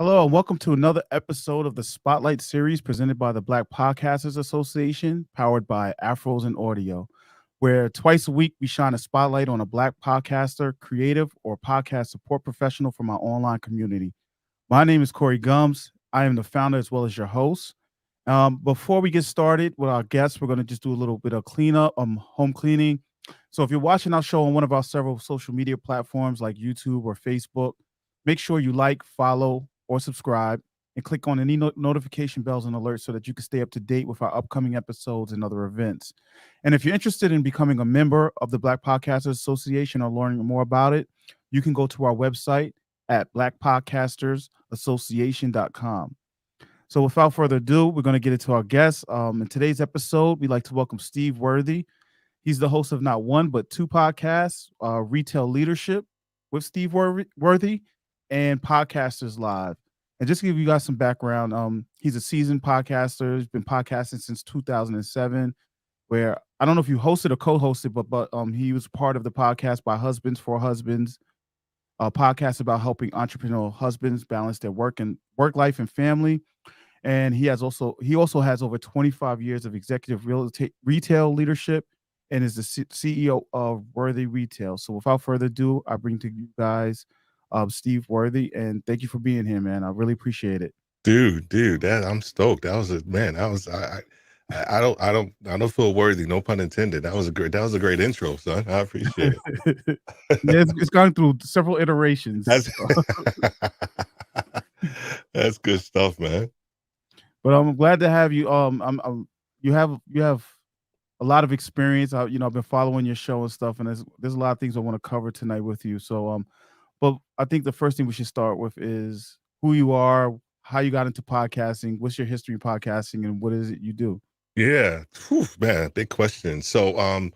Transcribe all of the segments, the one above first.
Hello, and welcome to another episode of the Spotlight series presented by the Black Podcasters Association, powered by Afros and Audio, where twice a week we shine a spotlight on a Black podcaster, creative, or podcast support professional from our online community. My name is Corey Gums. I am the founder as well as your host. Before we get started with our guests, we're going to just do a little bit of cleanup, home cleaning. So if you're watching our show on one of our several social media platforms like YouTube or Facebook, make sure you like, follow, or subscribe, and click on any notification bells and alerts so that you can stay up to date with our upcoming episodes and other events. And if you're interested in becoming a member of the Black Podcasters Association or learning more about it, you can go to our website at blackpodcastersassociation.com. So without further ado, we're going to get into our guests. In today's episode, we'd like to welcome Steve Worthy. He's the host of not one, but two podcasts, Retail Leadership with Steve Worthy and Podcasters Live. And just to give you guys some background, he's a seasoned podcaster. He's been podcasting since 2007, where I don't know if you hosted or co-hosted, but he was part of the podcast by Husbands for Husbands, a podcast about helping entrepreneurial husbands balance their work life and family. And he also has over 25 years of executive retail leadership and is the CEO of Worthy Retail. So without further ado, I bring to you guys Steve Worthy, and thank you for being here, man. I really appreciate it. Dude, that I'm stoked. That was I don't feel worthy, no pun intended. That was a great intro, son. I appreciate it. Yeah, it's gone through several iterations. That's that's good stuff, man. But I'm glad to have you. You have a lot of experience. I've been following your show and stuff, and there's a lot of things I want to cover tonight with you. So but I think the first thing we should start with is who you are, how you got into podcasting, what's your history in podcasting, and what is it you do? Yeah. Whew, man, big question. So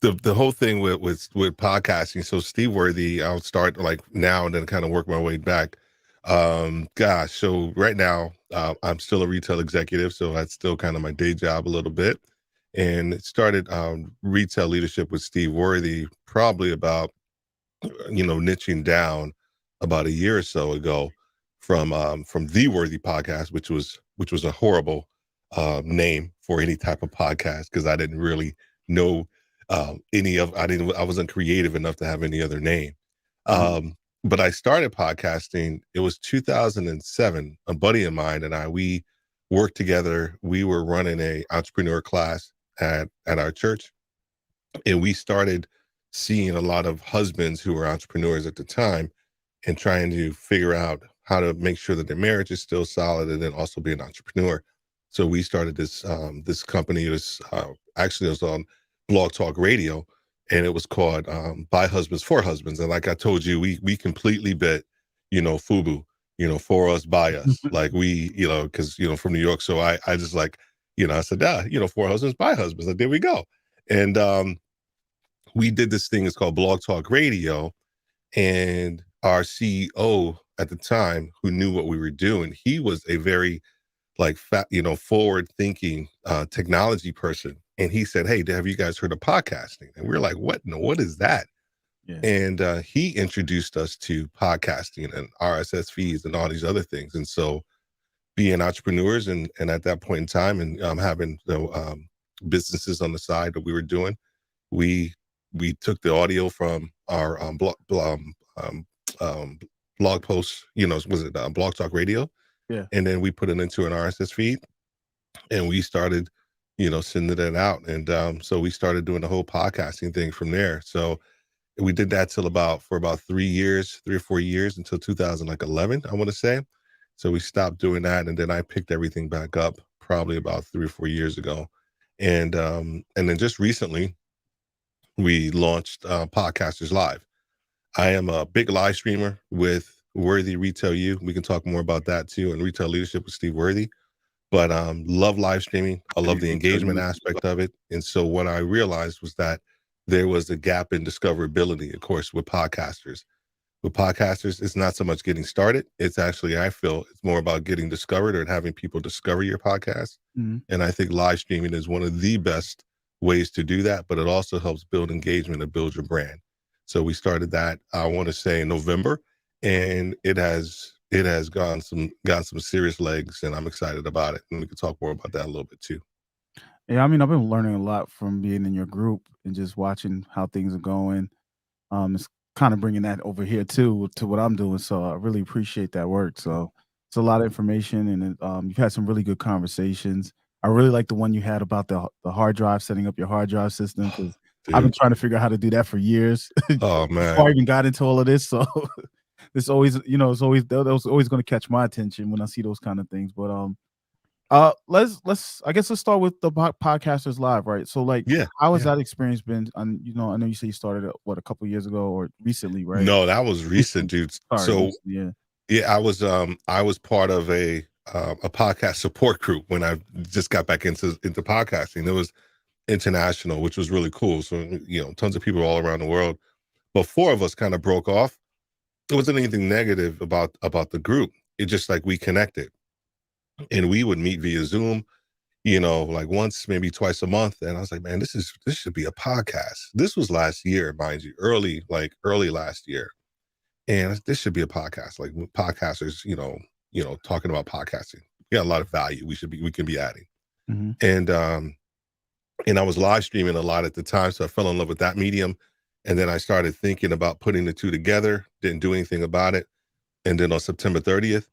the whole thing with podcasting. So Steve Worthy, I'll start like now and then kind of work my way back. Gosh, so right now I'm still a retail executive, so that's still kind of my day job a little bit. And it started retail leadership with Steve Worthy probably about niching down about a year or so ago from the Worthy podcast, which was a horrible name for any type of podcast because I didn't really know I wasn't creative enough to have any other name. But I started podcasting. It was 2007. A buddy of mine and we worked together. We were running a entrepreneur class at our church, and we started seeing a lot of husbands who were entrepreneurs at the time and trying to figure out how to make sure that their marriage is still solid and then also be an entrepreneur. So we started this company. It was actually it was on Blog Talk Radio, and it was called By Husbands for Husbands. And like I told you, we completely bet, FUBU, for us, by us. Like we, because, from New York. So I just like, I said, for husbands, by husbands. And there we go. And we did this thing. It's called Blog Talk Radio. And our CEO at the time, who knew what we were doing, he was a very forward thinking technology person. And he said, "Hey, have you guys heard of podcasting?" And we were like, "What? No, what is that?" Yeah. And he introduced us to podcasting and RSS feeds and all these other things. And so being entrepreneurs and at that point in time and having businesses on the side that we were doing, we took the audio from our blog posts, was it Blog Talk Radio? Yeah. And then we put it into an RSS feed and we started, sending it out. And so we started doing the whole podcasting thing from there. So we did that for about 3 or 4 years until 2011, I want to say. So we stopped doing that. And then I picked everything back up probably about 3 or 4 years ago. And then just recently we launched Podcasters Live. I am a big live streamer with Worthy Retail U. We can talk more about that too, and Retail Leadership with Steve Worthy. But love live streaming. I love the engagement aspect of it. And so what I realized was that there was a gap in discoverability, of course, with podcasters. With podcasters, it's not so much getting started. It's actually, I feel, it's more about getting discovered or having people discover your podcast. Mm-hmm. And I think live streaming is one of the best ways to do that, but it also helps build engagement and build your brand. So we started that, I want to say, in November, and it has it has got some serious legs, and I'm excited about it. And we can talk more about that a little bit too. Yeah, I mean, I've been learning a lot from being in your group and just watching how things are going. It's kind of bringing that over here too to what I'm doing. So I really appreciate that work. So it's a lot of information, and you've had some really good conversations. I really like the one you had about the hard drive, setting up your hard drive system, because I've been Dude. trying to figure out how to do that for years Oh before I man. even got into all of this. So it's always, it's always that was always going to catch my attention when I see those kind of things. But let's I guess let's start with the podcasters live, right? So like, Yeah. how has Yeah. that experience been? I know you say you started what, a couple years ago or recently, right? No, that was recent, Recently, dude. sorry, So recently, yeah. yeah, I was part of a podcast support group when I just got back into podcasting. It was international, which was really cool. So tons of people all around the world. But four of us kind of broke off. It wasn't anything negative about the group. It just like we connected, and we would meet via Zoom, like once, maybe twice a month. And I was like, man, this should be a podcast. This was last year, mind you, early last year. And this should be a podcast, like podcasters, talking about podcasting. We got a lot of value we can be adding. Mhm, And and I was live streaming a lot at the time, so I fell in love with that medium. And then I started thinking about putting the two together, didn't do anything about it. And then on September 30th,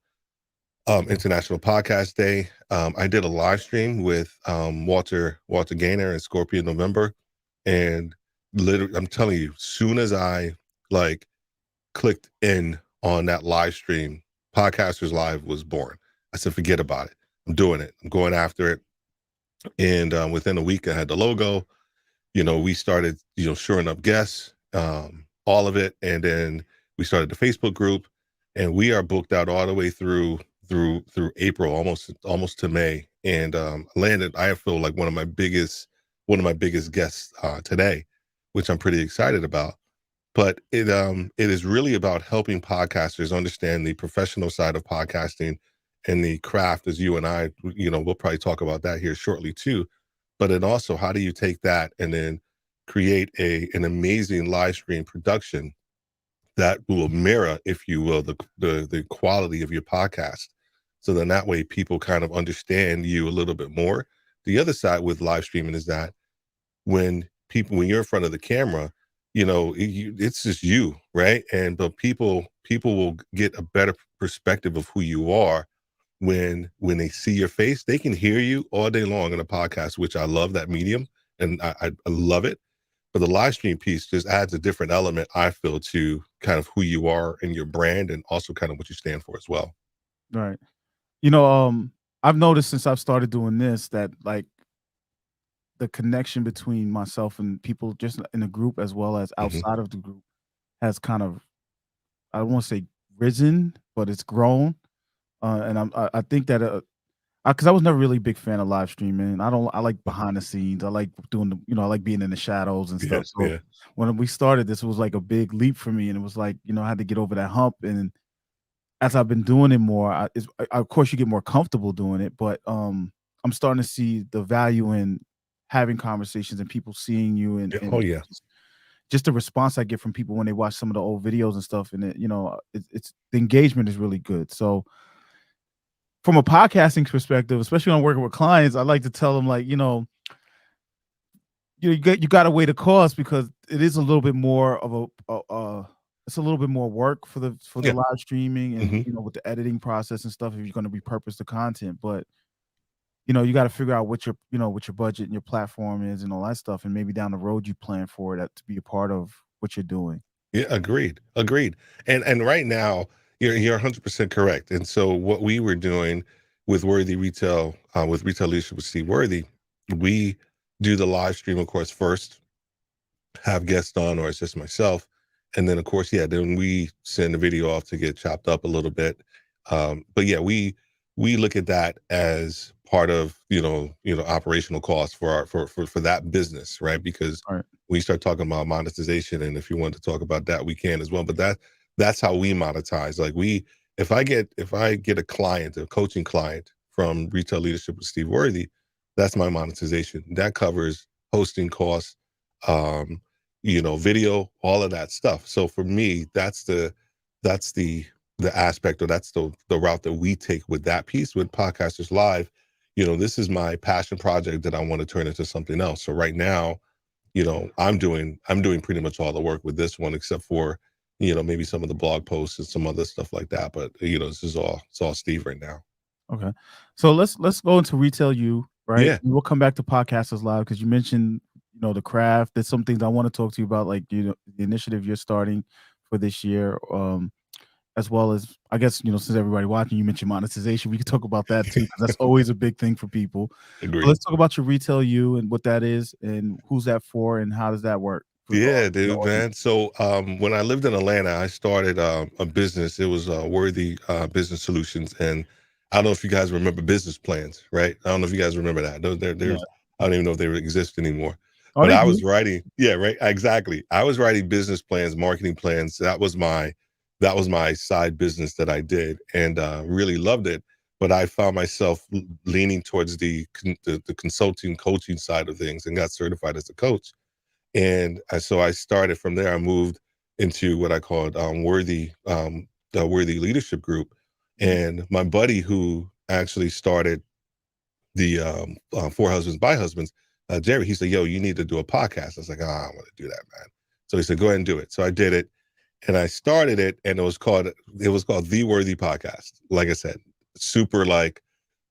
International Podcast Day, I did a live stream with Walter Gaynor and Scorpion November. And literally, I'm telling you, soon as I like clicked in on that live stream, Podcasters Live was born. I said, forget about it. I'm doing it. I'm going after it. And within a week, I had the logo. We started, shoring up guests, all of it. And then we started the Facebook group, and we are booked out all the way through April, almost to May. And I feel like one of my biggest guests today, which I'm pretty excited about. But it is really about helping podcasters understand the professional side of podcasting and the craft, as you and I, we'll probably talk about that here shortly too. But then also, how do you take that and then create an amazing live stream production that will mirror, if you will, the quality of your podcast. So then that way people kind of understand you a little bit more. The other side with live streaming is that when you're in front of the camera, it's just you, right? But people will get a better perspective of who you are when they see your face. They can hear you all day long in a podcast, which I love that medium, and I love it. But the live stream piece just adds a different element, I feel, to kind of who you are and your brand, and also kind of what you stand for as well. right. You know, I've noticed since I've started doing this that, like, the connection between myself and people just in the group as well as Hmm. outside of the group has kind of, I don't wanna say risen, but it's grown, and I think that, 'cause I was never really a big fan of live streaming. I like behind the scenes. I like doing I like being in the shadows and Yeah, stuff. So yeah, when we started this, it was like a big leap for me, and it was like, I had to get over that hump. And as I've been doing it more, of course you get more comfortable doing it, but I'm starting to see the value in having conversations and people seeing you, and yeah. Oh yeah, just the response I get from people when they watch some of the old videos and stuff. And it's the engagement is really good. So from a podcasting perspective, especially when I'm working with clients, I like to tell them, like, you got to weigh the cost, because it is a little bit more of it's a little bit more work for the yeah. live streaming, and Hmm. with the editing process and stuff if you're going to repurpose the content. But you got to figure out what your budget and your platform is and all that stuff, and maybe down the road you plan for that to be a part of what you're doing. Yeah, agreed. And right now, you're 100% correct. And so what we were doing with Worthy Retail, with Retail Leadership with Steve Worthy, we do the live stream, of course, first, have guests on, or it's just myself. And then of course, yeah, then we send the video off to get chopped up a little bit. But yeah, we look at that as part of, operational costs for for that business, right? Because All right. we start talking about monetization, and if you want to talk about that, we can as well. But that's how we monetize. Like, if I get a client, a coaching client from Retail Leadership with Steve Worthy, that's my monetization. That covers hosting costs, video, all of that stuff. So for me, that's the the aspect, or that's the route that we take with that piece with Podcasters Live. This is my passion project that I want to turn into something else. So right now, I'm doing pretty much all the work with this one, except for maybe some of the blog posts and some other stuff like that. But this is all it's all Steve right now. Okay. So let's go into Retail You, right? Yeah, We'll come back to Podcasters Live because you mentioned, the craft. There's some things I want to talk to you about, like, the initiative you're starting for this year. As well as, I guess, since everybody watching, you mentioned monetization. We can talk about that too, because that's always a big thing for people. So agreed. let's talk about your Retail You and what that is and who's that for and how does that work for Yeah, the dude, audience. man. So when I lived in Atlanta, I started a business. It was Worthy Business Solutions, and I don't know if you guys remember business plans, right? I don't know if you guys remember that. Yeah. There's I don't even know if they exist anymore. Oh, But they I do. was writing, yeah, right, exactly. I was writing business plans, marketing plans. That was my side business that I did, and really loved it. But I found myself leaning towards the consulting, coaching side of things, and got certified as a coach. And so I started from there. I moved into what I called the Worthy Leadership Group. Mhm. And my buddy who actually started the For Husbands by Husbands, Jerry, he said, "Yo, you need to do a podcast." I was like, "I don't want to do that, man." So he said, "Go ahead and do it." So I did it, and I started it, and it was called The Worthy Podcast. Like I said, super like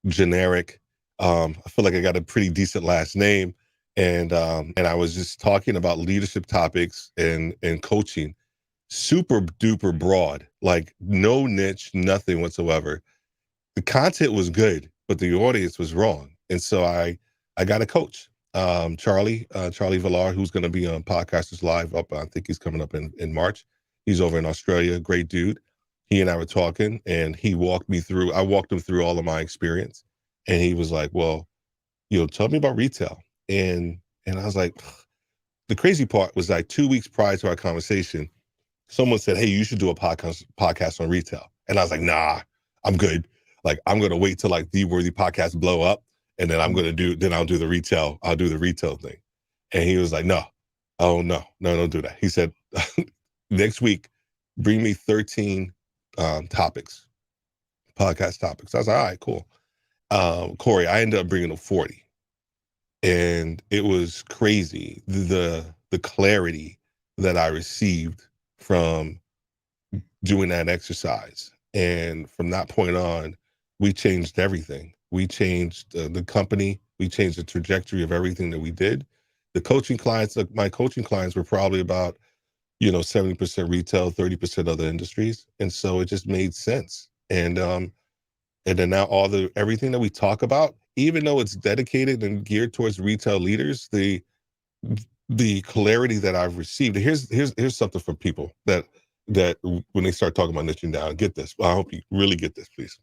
generic. I feel like I got a pretty decent last name, and I was just talking about leadership topics and coaching, super duper broad, like no niche, nothing whatsoever. The content was good, but the audience was wrong, and so I got a coach, Charlie Villar, who's going to be on Podcasters Live up. I think he's coming up in March. He's over in Australia, great dude. He and I were talking, and he walked me through. I walked him through all of my experience, and he was like, "Well, tell me about retail." And I was like, the crazy part was like 2 weeks prior to our conversation, someone said, "Hey, you should do a podcast on retail." And I was like, "Nah, I'm good. Like, I'm gonna wait till like the Worthy podcast blow up, and then I'll do the retail thing." And he was like, "No, oh no, no, don't do that." He said, "Next week, bring me 13 topics, podcast topics." I was like, "All right, cool." Corey, I ended up bringing him 40, and it was crazy the clarity that I received from doing that exercise. And from that point on, we changed everything. We changed the company. We changed the trajectory of everything that we did. The coaching clients, like my coaching clients, were probably about 70% retail, 30% other industries, and so it just made sense. And then now everything that we talk about, even though it's dedicated and geared towards retail leaders, the clarity that I've received. Here's something for people that when they start talking about niching down, get this. Well, I hope you really get this, please.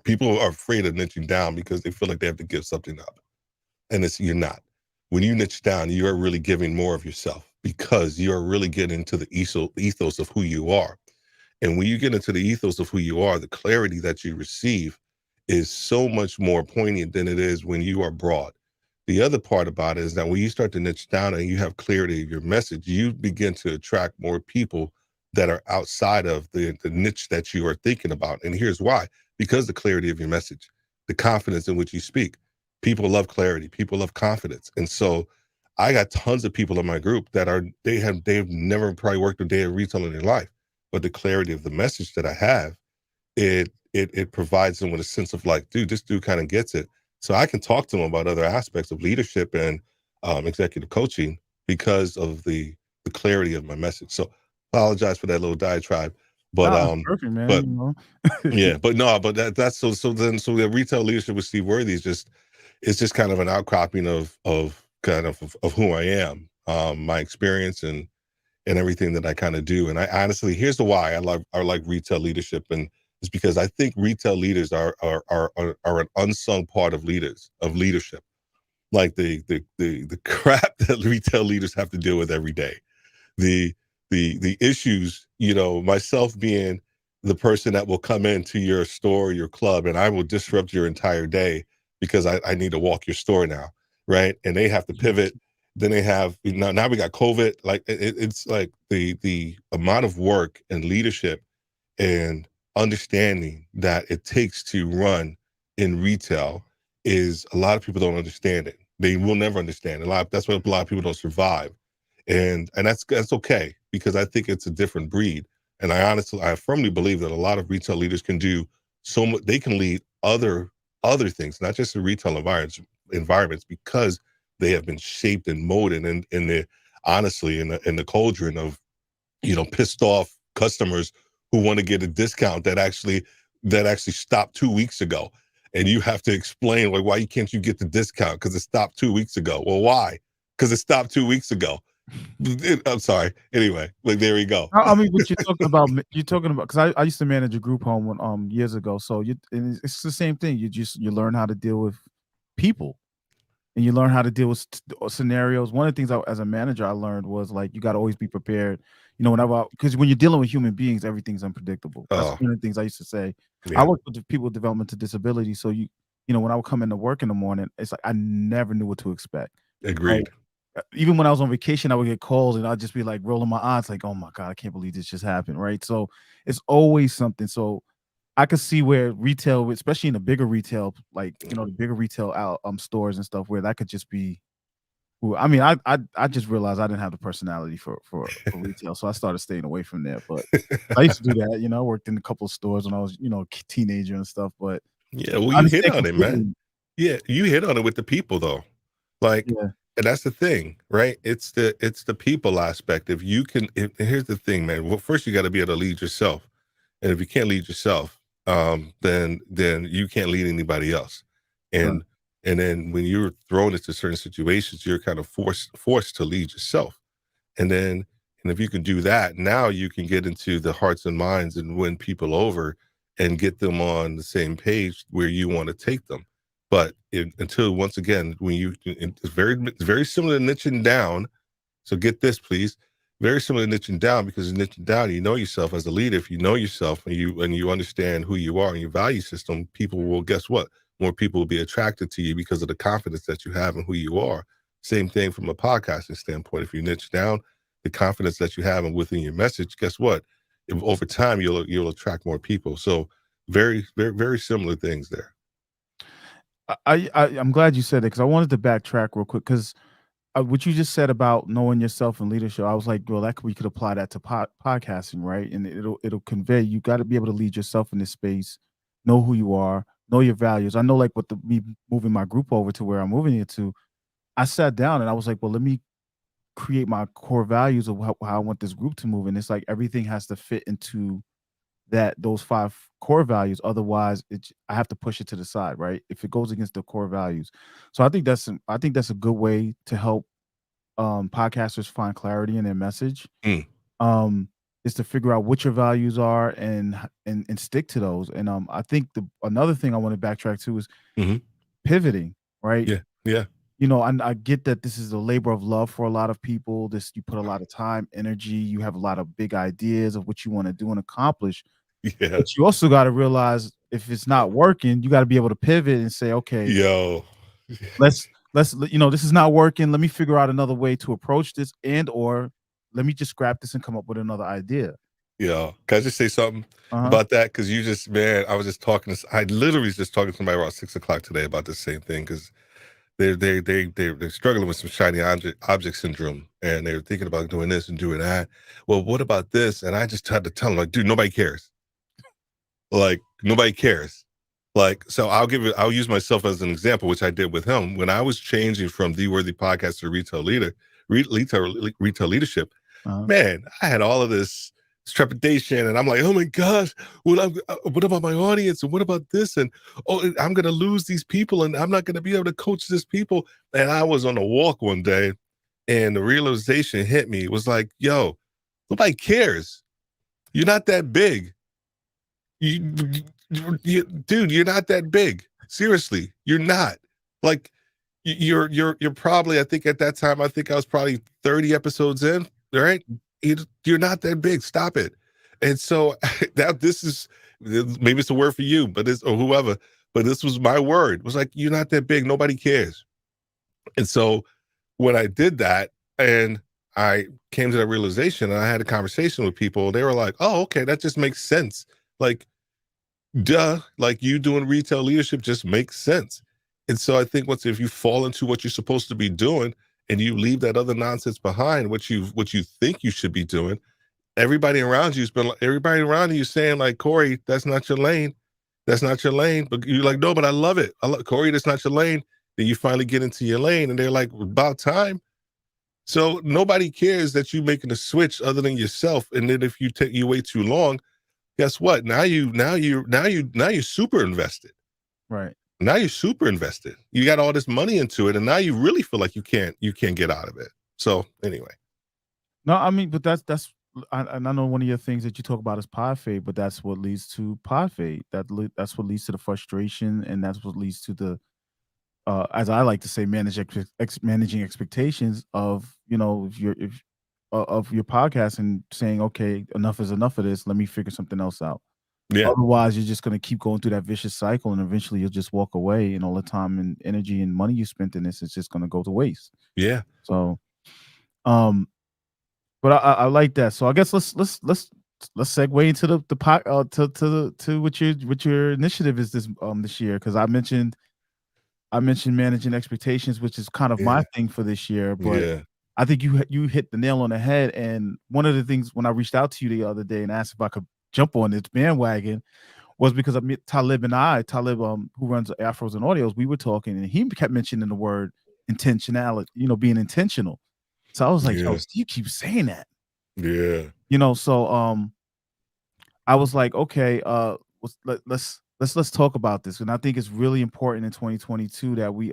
People are afraid of niching down because they feel like they have to give something up, and you're not. When you niche down, you are really giving more of yourself because you are really getting into the ethos of who you are. And when you get into the ethos of who you are, the clarity that you receive is so much more poignant than it is when you are broad. The other part about it is that when you start to niche down and you have clarity of your message, you begin to attract more people that are outside of the niche that you are thinking about. And here's why: because the clarity of your message, the confidence in which you speak. People love clarity, people love confidence. And so I got tons of people in my group that they've never probably worked a day of retail in their life, but the clarity of the message that I have, it provides them with a sense of like, dude, this dude kind of gets it. So I can talk to them about other aspects of leadership and executive coaching because of the clarity of my message. So apologize for that little diatribe, but Nah, it's perfect, man. but yeah, but no, but that's so the retail leadership with Steve Worthy is just it's just kind of an outcropping of who I am, my experience and everything that I kind of do. And I honestly, here's the why I like retail leadership, and it's because I think retail leaders are an unsung part of leadership, like the crap that retail leaders have to deal with every day, the the issues, myself being the person that will come into your store, your club, and I will disrupt your entire day because I need to walk your store now, right? And they have to pivot. Then they have now we got COVID. Like it's like the amount of work and leadership and understanding that it takes to run in retail is a lot of people don't understand it. They will never understand. That's why a lot of people don't survive. And that's okay, because I think it's a different breed. And I firmly believe that a lot of retail leaders can do so much. They can lead other things, not just the retail environments, because they have been shaped and molded in the honestly in the cauldron of, pissed off customers who want to get a discount that actually stopped 2 weeks ago. And you have to explain, like, why can't you get the discount? Because it stopped 2 weeks ago. Well, why? Because it stopped 2 weeks ago. I'm sorry. Anyway, like, there we go. I mean, what you're talking about, because I used to manage a group home years ago. So and it's the same thing. You learn how to deal with people, and you learn how to deal with scenarios. One of the things as a manager I learned was, like, you got to always be prepared. Whenever, because when you're dealing with human beings, everything's unpredictable. That's Oh, one of the things I used to say. I yeah, work with the people with developmental disability, so when I would come into work in the morning, it's like I never knew what to expect. Right? agreed. Even when I was on vacation, I would get calls and I'd just be like rolling my eyes, like, "Oh my god, I can't believe this just happened." Right? So it's always something. So I could see where retail, especially in the bigger retail, like, the bigger retail out stores and stuff, where that could just be. I mean, I just realized I didn't have the personality for retail, so I started staying away from there. But I used to do that. I worked in a couple of stores when I was, teenager and stuff. But Yeah, well, I you hit understand on it, man. completely. Yeah, you hit on it with the people, though. Like, Yeah, and that's the thing, right? It's the people aspect. And here's the thing, man. Well, first you got to be able to lead yourself. And if you can't lead yourself, then you can't lead anybody else. right. And then when you're thrown into certain situations, you're kind of forced to lead yourself. And then, and if you can do that, now you can get into the hearts and minds and win people over and get them on the same page where you want to take them. But until, once again, it's very similar to niching down. So get this, please. Very similar to niching down, because in niching down, you know yourself as a leader. If you know yourself and you understand who you are and your value system, people will, guess what? More people will be attracted to you because of the confidence that you have in who you are. Same thing from a podcasting standpoint. If you niche down, the confidence that you have and within your message, guess what? Over time, you'll attract more people. So very, very, very similar things there. I'm glad you said it, because I wanted to backtrack real quick, because what you just said about knowing yourself and leadership, I was like, well, we could apply that to podcasting, right? And it'll convey. You got to be able to lead yourself in this space, know who you are, know your values. I know, like, with me moving my group over to where I'm moving it to, I sat down and I was like, well, let me create my core values of how I want this group to move. And it's like everything has to fit into those 5 core values. Otherwise, I have to push it to the side, right? If it goes against the core values. So I think that's a good way to help podcasters find clarity in their message. Mm, Um, is to figure out what your values are, and stick to those. And I think another thing I want to backtrack to is hmm. pivoting, right? Yeah, yeah, I get that this is a labor of love for a lot of people. You put a lot of time, energy, you have a lot of big ideas of what you want to do and accomplish. yeah. But you also got to realize, if it's not working, you got to be able to pivot and say, okay, Yo, this is not working. Let me figure out another way to approach this, or let me just scrap this and come up with another idea. yeah. Can I just say something Uh-huh. about that? Because man, I literally was just talking to somebody about 6 o'clock today about the same thing. Because they're struggling with some shiny object syndrome, and they're thinking about doing this and doing that. Well, what about this? And I just had to tell them, like, dude, nobody cares. Like, nobody cares. Like, so I'll use myself as an example, which I did with him when I was changing from the worthy podcast to retail leader, retail leadership. Uh-huh. Man, I had all of this trepidation, and I'm like, oh my gosh, what about my audience, and what about this, and oh, I'm gonna lose these people, and I'm not gonna be able to coach this people. And I was on a walk one day, and the realization hit me. It was like, yo, nobody cares. You're not that big. Dude, you're not that big. Seriously, you're not. Like, you're probably, I think at that time, I think I was probably 30 episodes in, right? You're not that big. Stop it. And so now this is, maybe it's a word for you, but it's, or whoever, but this was my word. It was like, you're not that big. Nobody cares. And so when I did that, and I came to that realization, and I had a conversation with people, they were like, oh, okay, that just makes sense. Like, duh, like you doing retail leadership just makes sense. And so I think if you fall into what you're supposed to be doing and you leave that other nonsense behind, what you think you should be doing, everybody around you saying like, Corey, that's not your lane. That's not your lane. But you're like, no, but I love it. I love Corey, that's not your lane. Then you finally get into your lane and they're like, about time. So nobody cares that you making a switch other than yourself. And then if you wait too long, guess what? Now you're super invested. Right. Now you're super invested. You got all this money into it, and now you really feel like you can't get out of it. So anyway, No, I mean, but that's and I know one of your things that you talk about is pod fade, but that's what leads to pod fade. That's what leads to the frustration, and that's what leads to the as I like to say, managing expectations of if of your podcast and saying, okay, enough is enough of this. Let me figure something else out. yeah, Otherwise, you're just going to keep going through that vicious cycle, and eventually you'll just walk away, and all the time and energy and money you spent in this is just going to go to waste. yeah, So, um, but I like that. So I guess let's segue into the pot to what your initiative is this year, because I mentioned managing expectations, which is kind of my yeah, thing for this year. But yeah, I think you hit the nail on the head. And one of the things when I reached out to you the other day and asked if I could jump on this bandwagon was because I met Talib, who runs Afros and Audios. We were talking, and he kept mentioning the word intentionality, being intentional. So I was like, "Yo, yeah, Steve keeps saying that," yeah, So I was like, "Okay, let's talk about this." And I think it's really important in 2022 that we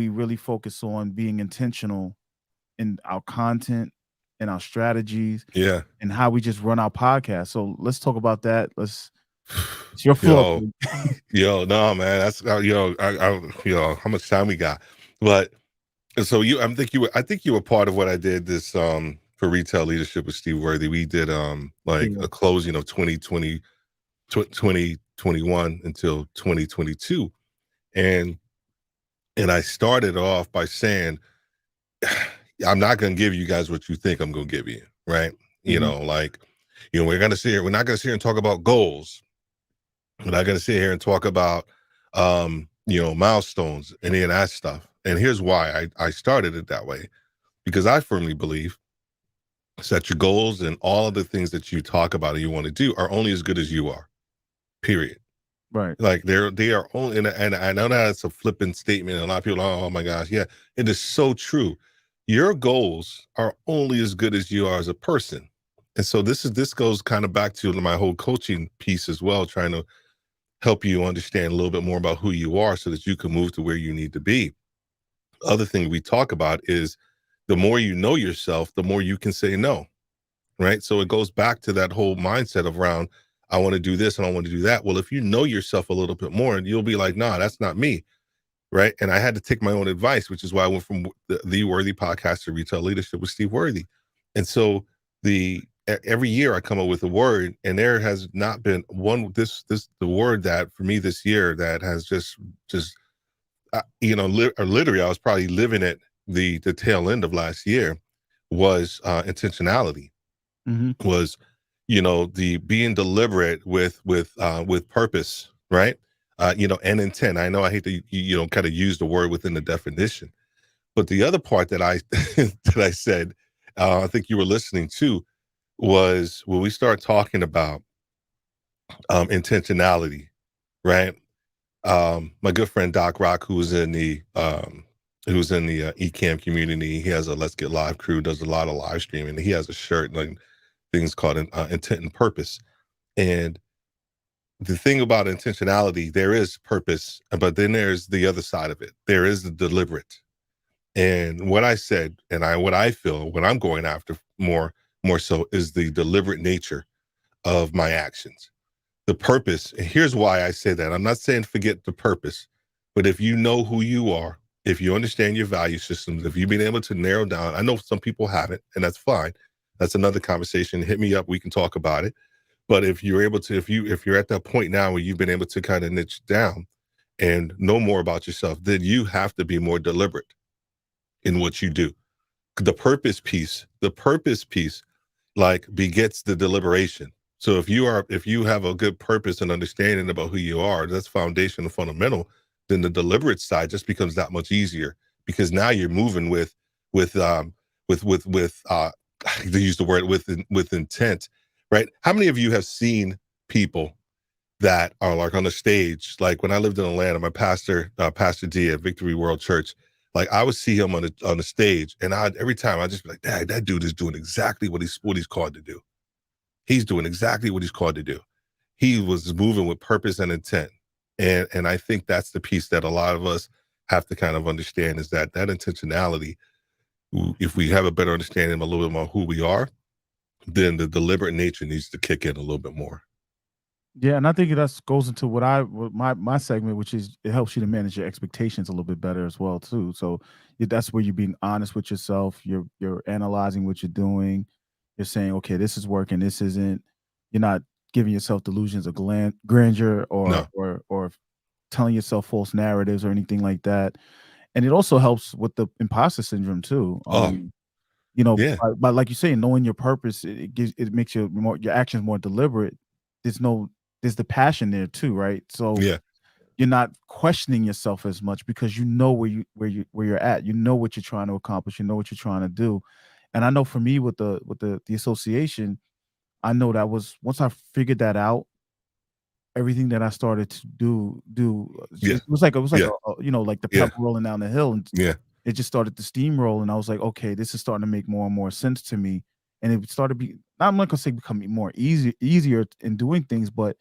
really focus on being intentional in our content and our strategies yeah. and how we just run our podcast. So let's talk about that. It's your floor, Yo, please. yo, no, man, that's how much time we got? But so I think you were part of what I did this for retail leadership with Steve Worthy. We did like Yeah. a closing of 2021 until 2022, and I started off by saying, I'm not going to give you guys what you think I'm going to give you, right? Mhm. Like, we're not going to sit here and talk about goals. We're not going to sit here and talk about, milestones, any of that stuff. And here's why I started it that way, because I firmly believe that your goals and all of the things that you talk about and you want to do are only as good as you are, period. Right. Like they are only, and I know that it's a flippant statement. And a lot of people, oh my gosh, yeah, it is so true. Your goals are only as good as you are as a person. And so this goes kind of back to my whole coaching piece as well, trying to help you understand a little bit more about who you are so that you can move to where you need to be. Other thing we talk about is the more you know yourself, the more you can say no, right? So it goes back to that whole mindset of around, I want to do this and I want to do that. Well, if you know yourself a little bit more, you'll be like, nah, that's not me, right? And I had to take my own advice, which is why I went from the Worthy podcast to retail leadership with Steve Worthy. And so every year I come up with a word, and there has not been one the word that for me this year that has just literally I was probably living at the tail end of last year was intentionality, Mhm. was the being deliberate with purpose, right? And intent. I know I hate to kind of use the word within the definition, but the other part that I that I said, I think you were listening to, was when we start talking about intentionality, right? My good friend Doc Rock, who's in the ECAM community, he has a Let's Get Live crew, does a lot of live streaming. And he has a shirt like things called intent and purpose. And the thing about intentionality, there is purpose, but then there's the other side of it. There is the deliberate. And what I said, and what I feel, what I'm going after more so is the deliberate nature of my actions. The purpose, and here's why I say that. I'm not saying forget the purpose, but if you know who you are, if you understand your value systems, if you've been able to narrow down, I know some people haven't, and that's fine. That's another conversation. Hit me up. We can talk about it. But if you're able to, if you're at that point now where you've been able to kind of niche down and know more about yourself, then you have to be more deliberate in what you do. The purpose piece like begets the deliberation. So if you have a good purpose and understanding about who you are, that's foundation and fundamental, then the deliberate side just becomes that much easier because now you're moving with to use the word with intent, right? How many of you have seen people that are like on the stage? Like when I lived in Atlanta, my pastor, Pastor D at Victory World Church, like I would see him on the stage, and I every time I just be like, Dad, that dude is doing exactly what he's called to do. He's doing exactly what he's called to do. He was moving with purpose and intent. And I think that's the piece that a lot of us have to kind of understand is that intentionality, if we have a better understanding a little bit more who we are, then the deliberate nature needs to kick in a little bit more. Yeah, and I think that goes into what my segment, which is it helps you to manage your expectations a little bit better as well too. So that's where you're being honest with yourself. You're analyzing what you're doing. You're saying, okay, this is working, this isn't. You're not giving yourself delusions of grandeur No. or telling yourself false narratives or anything like that. And it also helps with the imposter syndrome too. Oh, yeah. By like you say, knowing your purpose, it makes your actions more deliberate. There's no there's the passion there too, right? So Yeah. you're not questioning yourself as much because you know where you're at. You know what you're trying to accomplish. You know what you're trying to do. And I know for me with the association, I know that was once I figured that out, everything that I started to Yeah. it was like Yeah. like the Yeah. pebble rolling down the hill, and Yeah. it just started to steamroll, and I was like, "Okay, this is starting to make more and more sense to me," and it started be I'm not gonna say becoming more easier in doing things, but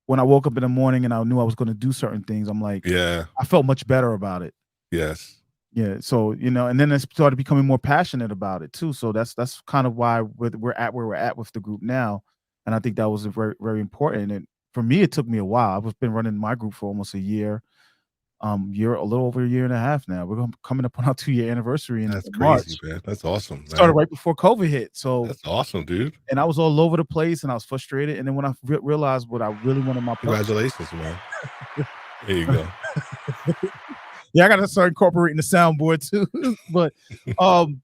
when I woke up in the morning and I knew I was gonna do certain things, I'm like, Yeah. I felt much better about it. Yes. Yeah, so, and then I started becoming more passionate about it too, so that's kind of why we're at where we're at with the group now, and I think that was a very, very important, and for me, it took me a while. I've been running my group for almost a year, a little over a year and a half now. We're coming up on our 2-year anniversary in That's crazy, March. man. That's awesome, Started man. right before COVID hit, so That's awesome, dude. and I was all over the place, and I was frustrated, and then when I realized what I really wanted my purpose. Congratulations, man. There you go. Yeah, I gotta start incorporating the soundboard too, but, um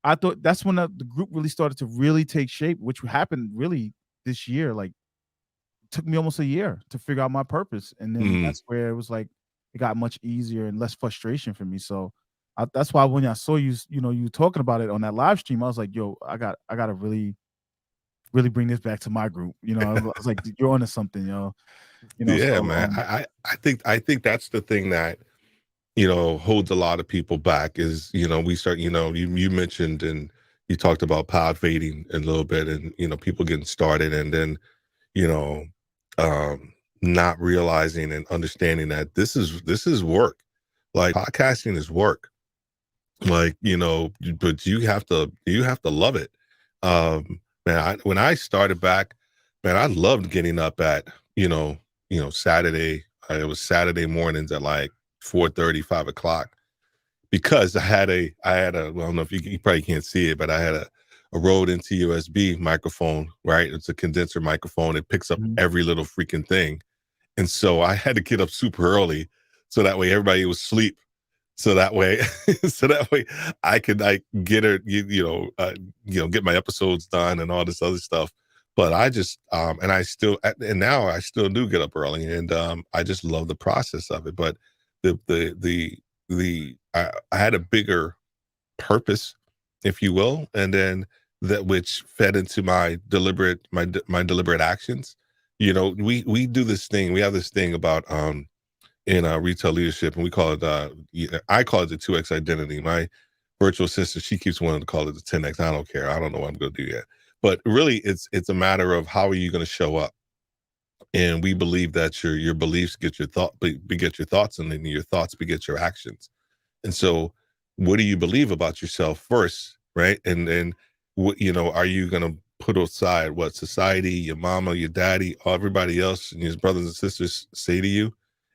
I thought that's when the group really started to really take shape, which happened really this year. Like, it took me almost a year to figure out my purpose, and then Mm. that's where it was like it got much easier and less frustration for me. So that's why when I saw you, you talking about it on that live stream, I was like, "Yo, I gotta really, really bring this back to my group." I was like, "You're onto something, yo." Yeah, So man. I think that's the thing that holds a lot of people back is, we start, you mentioned and you talked about pod fading a little bit and, people getting started and then, you know, not realizing and understanding that this is work. Like podcasting is work. Like, but you have to love it. Man, when I started back, man, I loved getting up at, Saturday. It was Saturday mornings at like 4:30, 5 o'clock because well, I don't know if you probably can't see it, but I had a Rode into USB microphone, right? It's a condenser microphone. It picks up mhm. every little freaking thing. And so I had to get up super early so that way everybody was asleep. So that way, so that way I could like get her, get my episodes done and all this other stuff. But I just, and now I still do get up early, and I just love the process of it. But I had a bigger purpose, if you will, and then that which fed into my deliberate actions. We do this thing. We have this thing about in retail leadership, and we call it I call it the 2x identity. My virtual assistant, she keeps wanting to call it the 10x. I don't care. I don't know what I'm going to do yet. But really, it's a matter of how are you going to show up. And we believe that your beliefs get your beget your thoughts, and then your thoughts beget your actions. And so, what do you believe about yourself first, right? And what are you going to put aside what society, your mama, your daddy, everybody else, and your brothers and sisters say to you,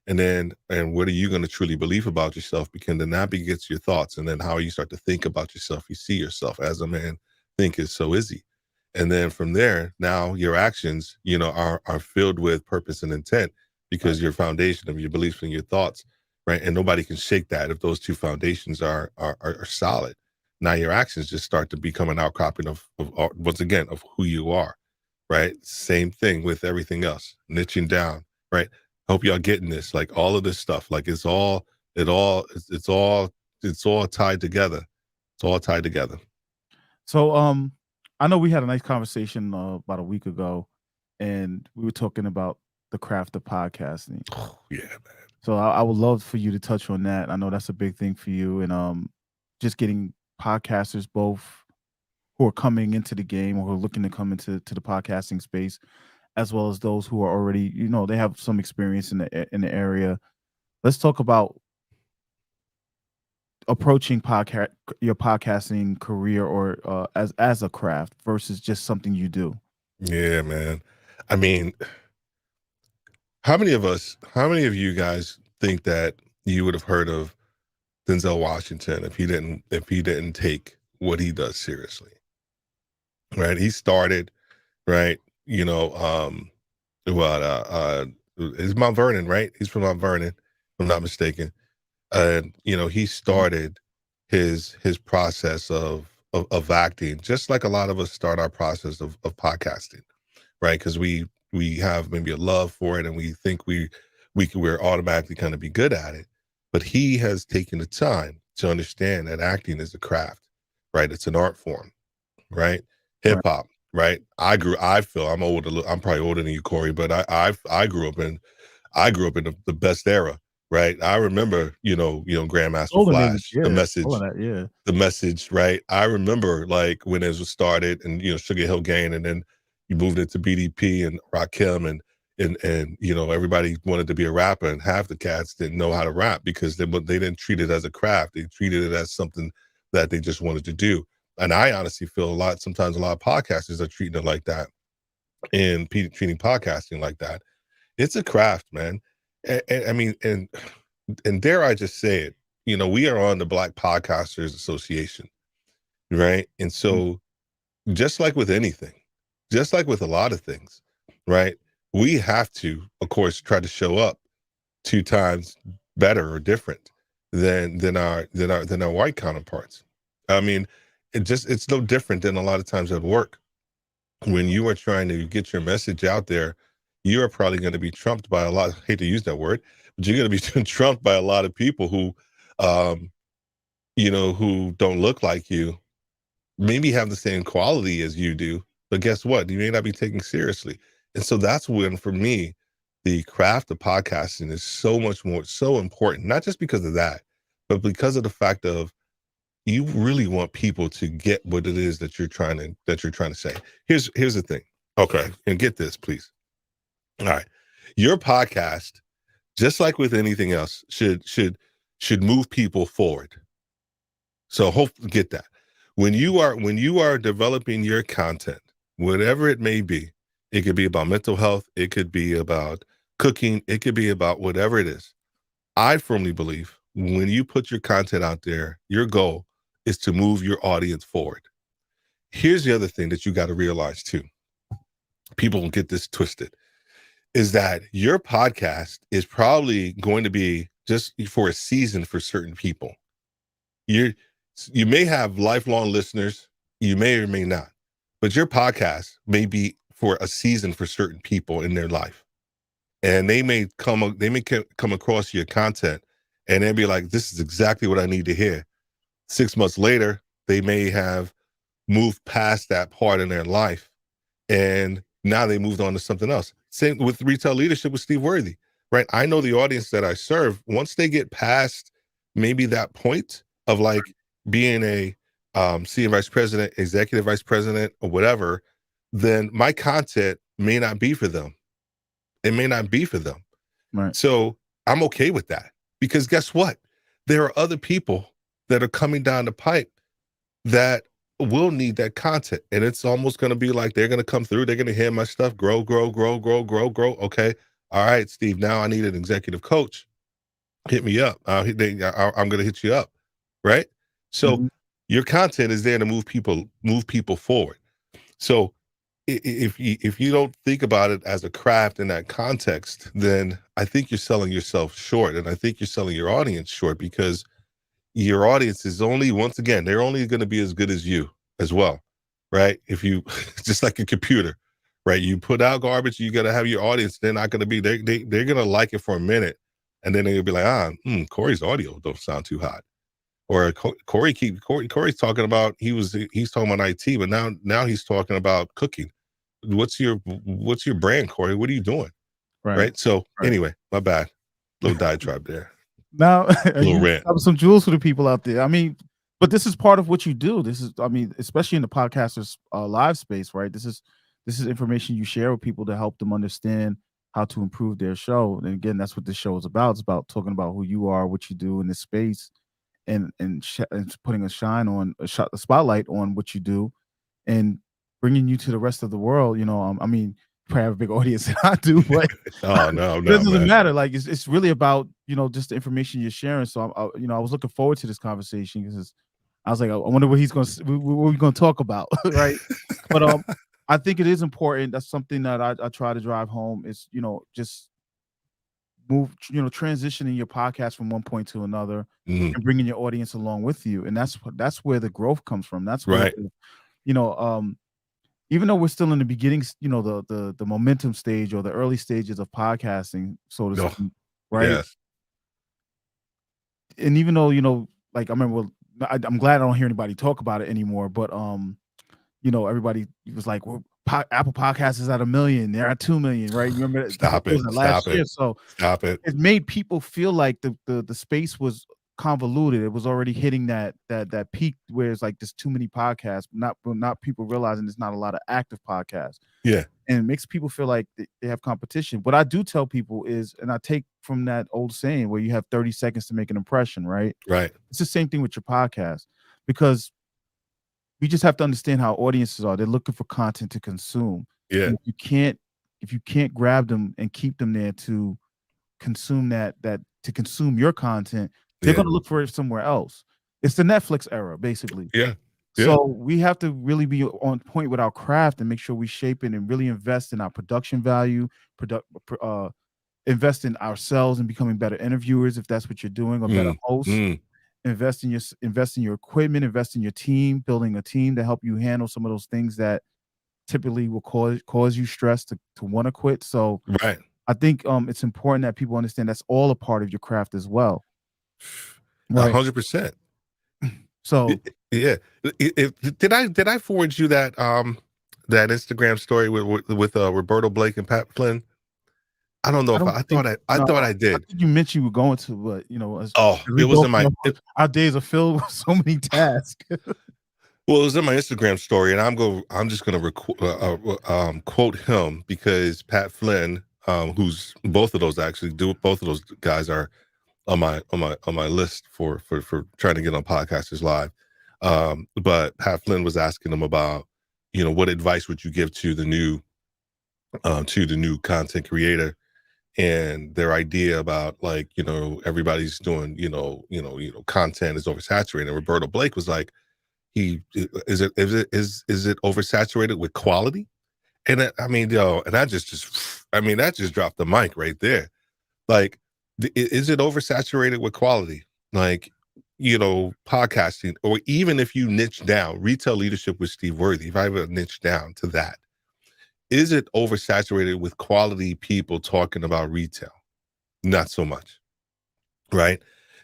and what are you going to truly believe about yourself? Because then that begets your thoughts, and then how you start to think about yourself. You see yourself as a man thinketh, so is he. And then from there, now your actions, are filled with purpose and intent Right. because your foundation of your beliefs and your thoughts, right? And nobody can shake that if those two foundations are solid. Now your actions just start to become an outcropping of once again of who you are, right? Same thing with everything else, niching down, right? Hope y'all getting this, like all of this stuff, like it's all tied together. It's all tied together. So, I know we had a nice conversation about a week ago, and we were talking about the craft of podcasting. Oh, yeah, man. So, I would love for you to touch on that. I know that's a big thing for you, and just getting podcasters both who are coming into the game or who are looking to come into the podcasting space, as well as those who are already, they have some experience in the area. Let's talk about approaching podcast your podcasting career or as a craft versus just something you do. Yeah, man. I mean, how many of you guys think that you would have heard of Denzel Washington if he didn't take what he does seriously? Right? He started, right, you know, well, it's Mount Vernon, right? He's from Mount Vernon, if I'm not mistaken. And he Mhm. started his process of acting, just like a lot of us start our process of podcasting, right? Because we have maybe a love for it, and we think we're automatically kind of be good at it. But he has taken the time to understand that acting is a craft, right? It's an art form, right? Hip Right. hop, right? I feel I'm old. I'm probably older than you, Corey, but I grew up in the best era, right? I remember, Grandmaster Golden age, Flash, yeah, all of that, yeah. the message, right? I remember like when it was started and Sugar Hill Gang, and then you moved into BDP and Rakim, and everybody wanted to be a rapper, and half the cats didn't know how to rap because they didn't treat it as a craft. They treated it as something that they just wanted to do. And I honestly feel sometimes a lot of podcasters are treating it like that, and treating podcasting like that. It's a craft, man. And I mean, and dare I just say it, we are on the Black Podcasters Association, right? And Mhm. so, just like with anything, just like with a lot of things, right? We have to, of course, try to show up 2 times better or different than our white counterparts. I mean, it's no different than a lot of times at work when you are trying to get your message out there. You are probably going to be trumped by a lot. I hate to use that word, but you're going to be trumped by a lot of people um, who don't look like you, maybe have the same quality as you do, but guess what? You may not be taken seriously. And so that's when, for me, the craft of podcasting is so much more so important, not just because of that, but because of the fact of you really want people to get what it is that you're trying to say. Here's the thing. Okay, and get this, please. All right. Your podcast, just like with anything else, should move people forward. So hope get that. When you are developing your content, whatever it may be, it could be about mental health, it could be about cooking, it could be about whatever it is. I firmly believe when you put your content out there, your goal is to move your audience forward. Here's the other thing that you got to realize too. People don't get this twisted, is that your podcast is probably going to be just for a season for certain people. You may have lifelong listeners, you may or may not, but your podcast may be for a season for certain people in their life, and they may come across your content, and they'll be like, "This is exactly what I need to hear." 6 months later, they may have moved past that part in their life, and now they moved on to something else. Same with retail leadership with Steve Worthy, right? I know the audience that I serve, once they get past maybe that point of like being a senior vice president, executive vice president, or whatever, then my content may not be for them. It may not be for them. Right. So I'm okay with that, because guess what? There are other people that are coming down the pipe that will need that content. And it's almost going to be like they're going to come through. They're going to hear my stuff grow, grow, grow, grow, grow, grow. Okay. All right, Steve, now I need an executive coach. Hit me up. I'm going to hit you up. Right. So Mhm. your content is there to move people forward. So if you don't think about it as a craft in that context, then I think you're selling yourself short. And I think you're selling your audience short, because your audience is only, once again, they're only going to be as good as you as well, right? If you just like a computer, right? You put out garbage, you got to have your audience. They're not going to be, they're going to like it for a minute. And then they'll be like, Corey's audio don't sound too hot. Or Corey's talking about, he's talking about IT, but now he's talking about cooking. What's your brand, Corey? What are you doing? Right. Right. So Right. anyway, my bad. Little diatribe there. Now, Little you rant. have some jewels for the people out there. I mean, but this is part of what you do. This is, I mean, especially in the podcasters live space, right? This is information you share with people to help them understand how to improve their show. And again, that's what this show is about. It's about talking about who you are, what you do in this space, and putting a shine on a spotlight on what you do, and bringing you to the rest of the world. I mean, you probably have a big audience than I do, but Oh no, it no, doesn't man. matter. Like it's really about just the information you're sharing. So I was looking forward to this conversation because I was like, I wonder what he's going to what we're going to talk about, right? But I think it is important. That's something that I try to drive home is just transitioning your podcast from one point to another Mhm. and bringing your audience along with you, and that's where the growth comes from. That's where Right. you know um even though we're still in the beginnings, the momentum stage or the early stages of podcasting, so to No. speak, right? Yes. And even though, like I remember, I'm glad I don't hear anybody talk about it anymore. But everybody was like, "Well, Apple Podcasts is at 1 million, they're at 2 million," right? You remember that? Stop What was it. that last Stop year? it. So Stop it. it made people feel like the space was convoluted. It was already hitting that peak where it's like there's too many podcasts, not people realizing there's not a lot of active podcasts, Yeah. and it makes people feel like they have competition. What I do tell people is, and I take from that old saying where you have 30 seconds to make an impression, right? Right. It's the same thing with your podcast, because we just have to understand how audiences are. They're looking for content to consume. Yeah. And if you can't grab them and keep them there to consume that to consume your content, they're Yeah. gonna look for it somewhere else. It's the Netflix era, basically. Yeah. Yeah. So we have to really be on point with our craft and make sure we shape it and really invest in our production value, invest in ourselves and becoming better interviewers if that's what you're doing, or better Mm. hosts. Mm. Invest in your equipment, invest in your team, building a team to help you handle some of those things that typically will cause you stress to want to quit. So Right. I think it's important that people understand that's all a part of your craft as well, right? 100%. So Yeah. Did I forward you that Instagram story with Roberto Blake and Pat Flynn? I don't know I if don't I think thought I no, thought I I did. think you mentioned you were going to, but Oh, as we it was both in know, my it, our days are filled with so many tasks. well, it was in my Instagram story, and I'm just gonna quote him because Pat Flynn, who's both of those actually do both of those guys are on my list for trying to get on Podcasters Live. But Pat Flynn was asking him about, what advice would you give to the new content creator and their idea about, like, everybody's doing, content is oversaturated. And Roberto Blake was like, he is it oversaturated with quality? And I mean, and that just dropped the mic right there. Like, is it oversaturated with quality? Like, podcasting, or even if you niche down, retail leadership with Steve Worthy, if I ever niche down to that, is it oversaturated with quality people talking about retail? Not so much, right?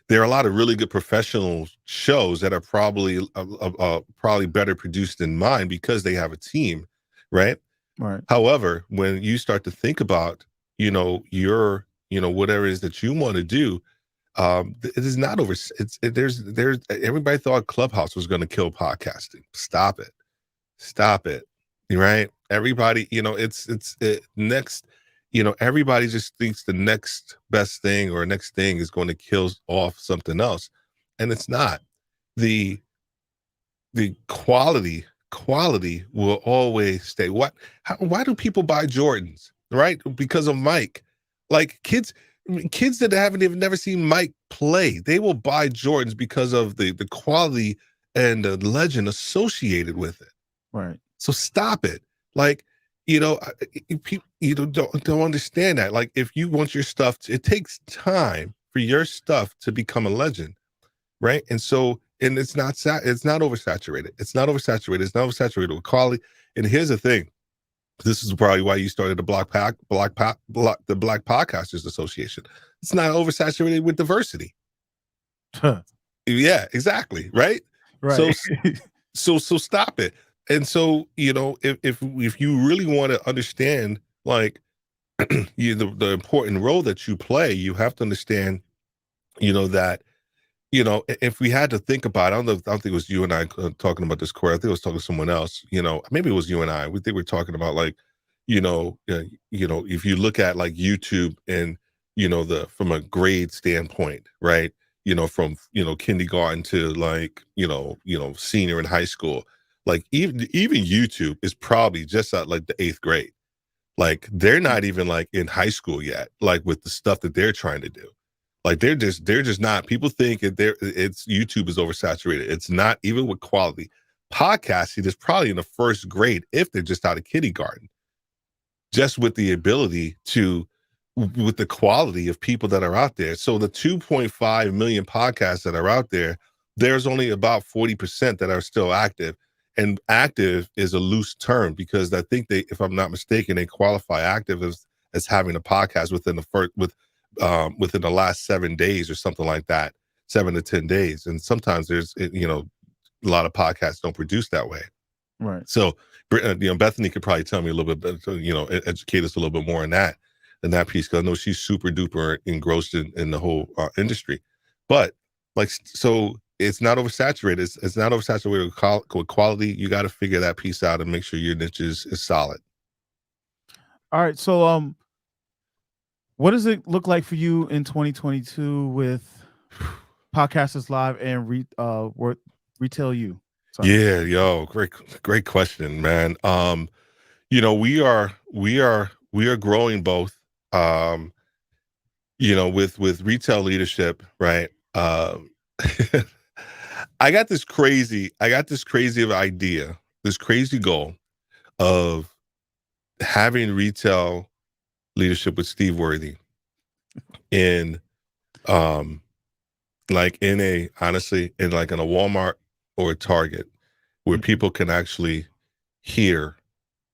There are a lot of really good professional shows that are probably better produced than mine because they have a team, right? Right, However, when you start to think about, your, whatever it is that you want to do, it is not over. There's everybody thought Clubhouse was going to kill podcasting. Stop it. Stop it. Right? Everybody, next, everybody just thinks the next best thing or next thing is going to kill off something else. And it's not. The quality will always stay. Why do people buy Jordans? Right? Because of Mike. Like, kids that haven't even never seen Mike play, they will buy Jordans because of the quality and the legend associated with it. right, So stop it. Like, people, don't understand that. Like, if you want your stuff it takes time for your stuff to become a legend, right? And so, and it's not oversaturated. It's not oversaturated with quality. And here's the thing: This is probably why you started the the Black Podcasters Association. It's not oversaturated with diversity. Yeah, exactly. Right. So Right. so stop it. And so, if you really want to understand, like, the important role that you play, you have to understand, that, if we had to think about, I don't think it was you and I talking about this, Corey. I think I was talking to someone else. Maybe it was you and I. We think we're talking about, like, if you look at, like, YouTube and, the from a grade standpoint, right? From kindergarten to, like, senior in high school, like, even YouTube is probably just at, like, the eighth grade. Like, they're not even, like, in high school yet, like, with the stuff that they're trying to do. Like, they're just not. People think it's YouTube is oversaturated. It's not, even with quality. Podcasting is probably in the first grade if they're just out of kindergarten, just with the ability to, with the quality of people that are out there. So the 2.5 million podcasts that are out there, there's only about 40% that are still active. And active is a loose term, because I think they, if I'm not mistaken, they qualify active as having a podcast within within the last 7 days or something like that, 7 to 10 days. And sometimes a lot of podcasts don't produce that way. Right. So, Bethany could probably tell me a little bit better, educate us a little bit more in that piece, because I know she's super duper engrossed in the whole industry. But, like, so it's not oversaturated. It's not oversaturated with quality. You got to figure that piece out and make sure your niche is solid. All right. So what does it look like for you in 2022 with Podcasters Live and Retail You? Sorry. Yeah, yo, great question, man. We are growing both. Um, with retail leadership, right? I got this crazy of idea, this crazy goal of having retail leadership with Steve Worthy in, like, honestly, in, like, in a Walmart or a Target, where people can actually hear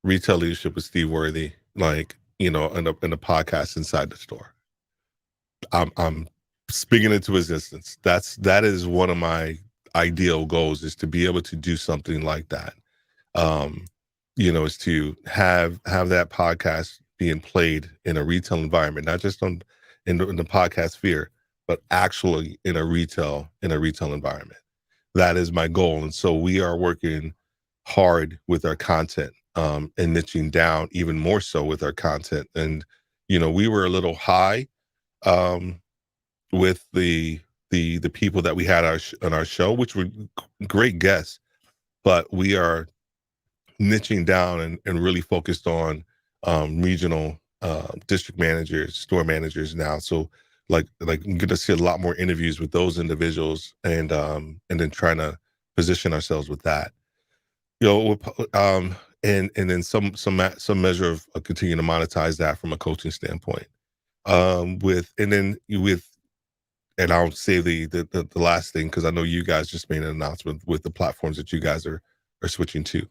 retail leadership with Steve Worthy, like, in a podcast inside the store. I'm speaking into existence. That is one of my ideal goals, is to be able to do something like that. Um, is to have that podcast being played in a retail environment, not just in the podcast sphere, but actually in a retail environment. That is my goal. And so we are working hard with our content, and niching down even more so with our content. And, we were a little high, um, with the people that we had on our show, which were great guests, but we are niching down and really focused on, regional, district managers, store managers now. So, like I'm going to see a lot more interviews with those individuals, and then trying to position ourselves with that. And then some measure of continuing to monetize that from a coaching standpoint. With and then with And I'll say the last thing, because I know you guys just made an announcement with the platforms that you guys are switching to.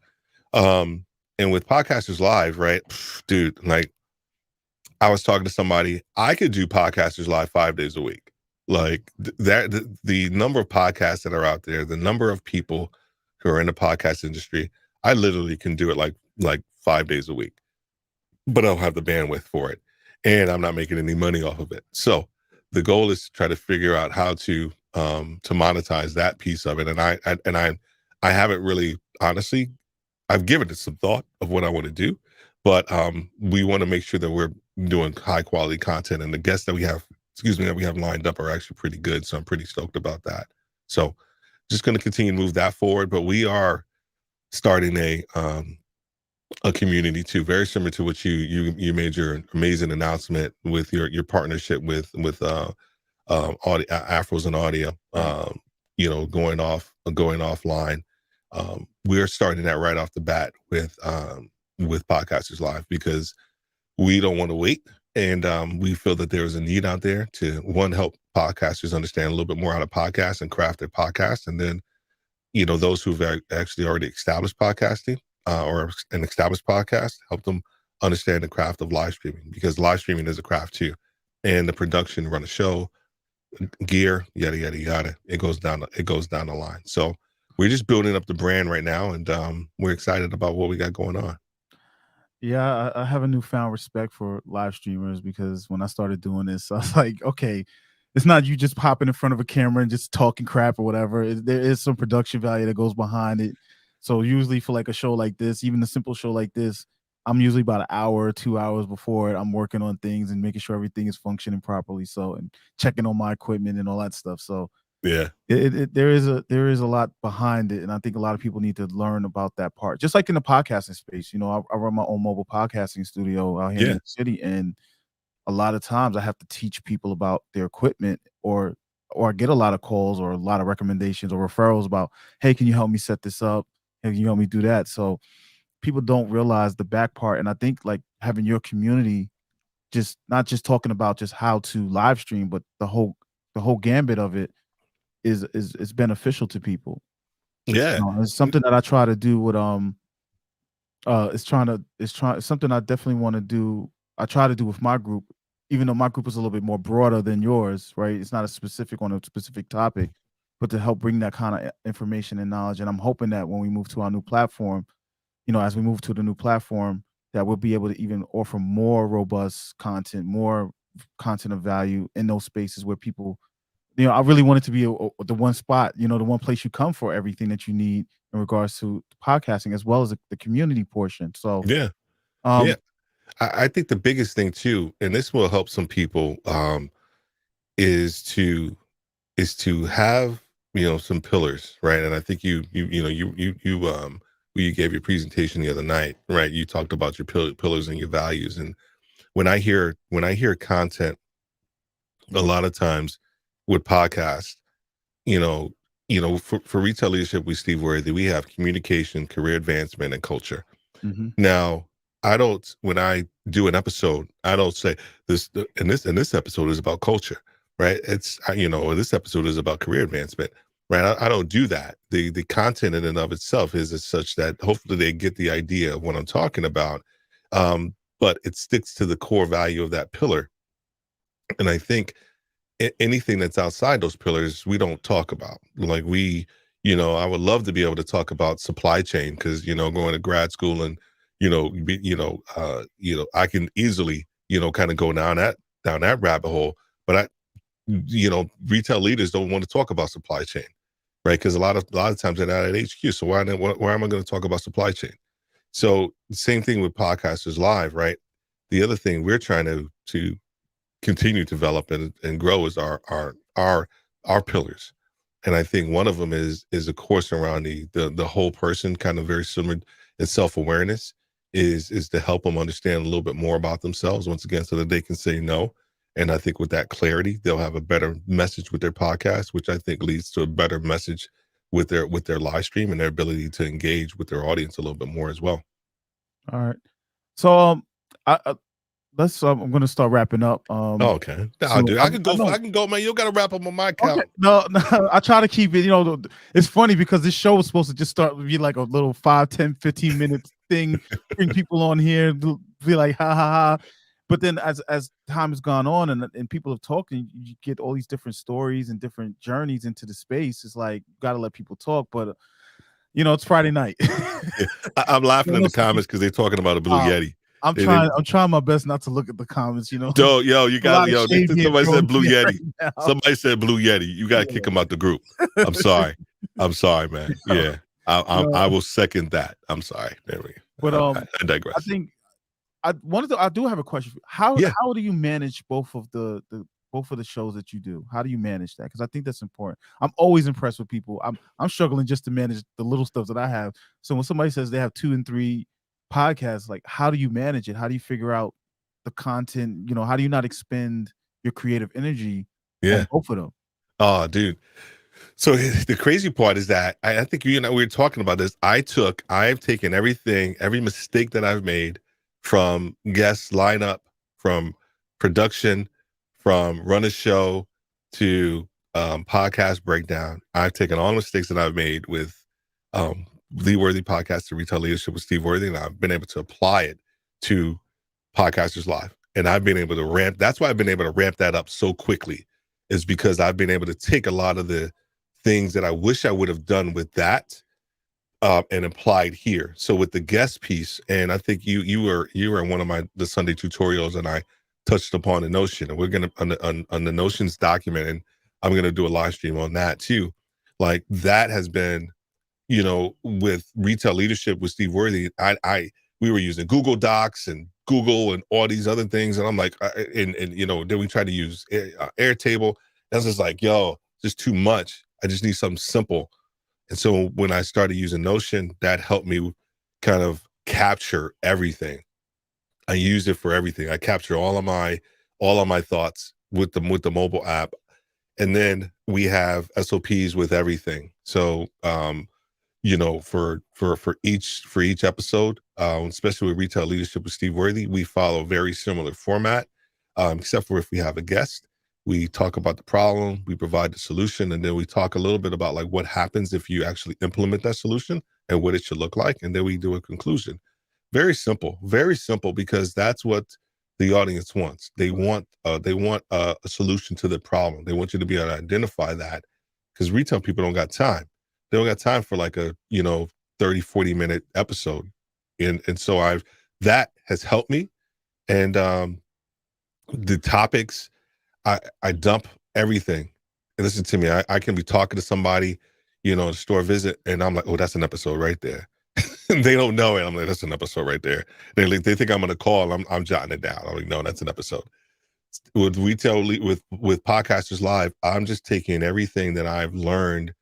And with Podcasters Live, right, dude, like, I was talking to somebody, I could do Podcasters Live 5 days a week. Like, the number of podcasts that are out there, the number of people who are in the podcast industry, I literally can do it like 5 days a week, but I don't have the bandwidth for it, and I'm not making any money off of it. So the goal is to try to figure out how to monetize that piece of it. And I haven't really, honestly, I've given it some thought of what I want to do, but we want to make sure that we're doing high quality content, and the guests that we have, that we have lined up are actually pretty good. So I'm pretty stoked about that. So just going to continue to move that forward, but we are starting a community too, very similar to what you made your amazing announcement with your partnership with audio, Afros and Audio, going offline. We're starting that right off the bat with Podcasters Live, because we don't want to wait, and we feel that there's a need out there to, one, help podcasters understand a little bit more how to podcast and craft their podcast, and then those who've actually already established podcasting, or an established podcast, help them understand the craft of live streaming, because live streaming is a craft too, and the production, run a show, gear, yada yada yada. It goes down the line. So we're just building up the brand right now, and we're excited about what we got going on. Yeah, I have a newfound respect for live streamers because when I started doing this, I was like, okay, it's not you just popping in front of a camera and just talking crap or whatever. There is some production value that goes behind it. So usually for like a show like this, even a simple show like this, I'm usually about an hour or 2 hours before it. I'm working on things and making sure everything is functioning properly. So and checking on my equipment and all that stuff. So Yeah, there is a lot behind it, and I think a lot of people need to learn about that part. Just like in the podcasting space, I run my own mobile podcasting studio out here in New yeah, York City, and a lot of times I have to teach people about their equipment, or I get a lot of calls or a lot of recommendations or referrals about, hey, can you help me set this up? Hey, can you help me do that? So people don't realize the back part, and I think like having your community, just not just talking about just how to live stream, but the whole gambit of it is beneficial to people. yeah, It's something that I try to do with it's something I definitely want to do. I try to do with my group, even though my group is a little bit more broader than yours, right? It's not a specific on a specific topic, but to help bring that kind of information and knowledge. And I'm hoping that when we move to our new platform, as we move to the new platform, that we'll be able to even offer more robust content, more content of value in those spaces where people, I really want it to be the one spot, the one place you come for everything that you need in regards to podcasting, as well as the community portion. So, yeah, yeah. um, I think the biggest thing too, and this will help some people, is to have, some pillars, right? And I think when you gave your presentation the other night, right? You talked about your pillars and your values. And when I hear content, a lot of times with podcasts, you know, for retail leadership with Steve Worthy, we have communication, career advancement, and culture. mhm, Now, I don't when I do an episode, I don't say this episode is about culture, right? This episode is about career advancement, right? I don't do that. The content in and of itself is as such that hopefully they get the idea of what I'm talking about. But it sticks to the core value of that pillar. And I think anything that's outside those pillars, we don't talk about. Like I would love to be able to talk about supply chain because, going to grad school and, I can easily, kind of go down that rabbit hole. But retail leaders don't want to talk about supply chain, right? Because a lot of times they're not at HQ. So why am I going to talk about supply chain? So same thing with podcasters live, right? The other thing we're trying to continue to develop and grow is our pillars. And I think one of them is a course around the whole person, kind of very similar in self-awareness, is to help them understand a little bit more about themselves once again so that they can say no. And I think with that clarity, they'll have a better message with their podcast, which I think leads to a better message with their live stream and their ability to engage with their audience a little bit more as well. all right. So, I let's. I'm going to start wrapping up. Oh, okay. I'll So do. I, I can I go. know. I can go, man. You got to wrap up on my Okay, account. no, no, I try to keep it. It's funny because this show was supposed to just start be like a little 5, 10, 15 minutes thing, bring people on here, be like ha ha ha. But then as time has gone on and people have talked, and you get all these different stories and different journeys into the space. It's like you got to let people talk, but it's Friday night. Yeah. I'm laughing I in know the some comments people. because they're talking about a blue Uh, Yeti. I'm They, trying. I'm trying my best not to look at the comments. yo, you A lot got of yo. shade being Somebody thrown said blue here right Yeti. now. Somebody said blue Yeti. You got to kick him out the group. I'm sorry. I'm sorry, man. Yeah. Yeah, I No, will second that. I'm sorry. There we but go. I I digress. think I do have a question for you. How Yeah, how do you manage both of the both of the shows that you do? How do you manage that? Because I think that's important. I'm always impressed with people. I'm struggling just to manage the little stuff that I have. So when somebody says they have 2 and 3 podcasts, like how do you manage it? How do you figure out the content? How do you not expend your creative energy on yeah. both of them? Oh, dude. So the crazy part is that I think you and I we were talking about this. I've taken everything, every mistake that I've made from guest lineup, from production, from run a show to podcast breakdown. I've taken all the mistakes that I've made with the Worthy Podcast to Retail Leadership with Steve Worthy, and I've been able to apply it to Podcasters Live. And I've been able to ramp. That's why I've been able to ramp that up so quickly, is because I've been able to take a lot of the things that I wish I would have done with that and applied here. So with the guest piece, and I think you were in one of the Sunday tutorials, and I touched upon the Notion, and we're gonna on the Notions document, and I'm gonna do a live stream on that too. Like that has been, with retail leadership with Steve Worthy, I we were using Google Docs and Google and all these other things, and I'm like, and then we tried to use Airtable. I was just like, yo, just too much. I just need something simple. And so when I started using Notion, that helped me kind of capture everything. I use it for everything. I capture all of my thoughts with the mobile app. And then we have SOPs with everything. So for each episode, especially with Retail Leadership with Steve Worthy, we follow a very similar format, except for if we have a guest. We talk about the problem, we provide the solution, and then we talk a little bit about like what happens if you actually implement that solution and what it should look like, and then we do a conclusion. Very simple, because that's what the audience wants. They want a solution to the problem. They want you to be able to identify that, because retail people don't got time. They don't got time for like a 30-40 minute episode, and so that has helped me. And the topics, I dump everything. And listen to me, I can be talking to somebody, a store visit, and I'm like, oh, that's an episode right there. And they don't know it. I'm like, that's an episode right there. They think I'm gonna call. I'm jotting it down. I'm like, no, that's an episode. With with Podcasters Live, I'm just taking everything that I've learned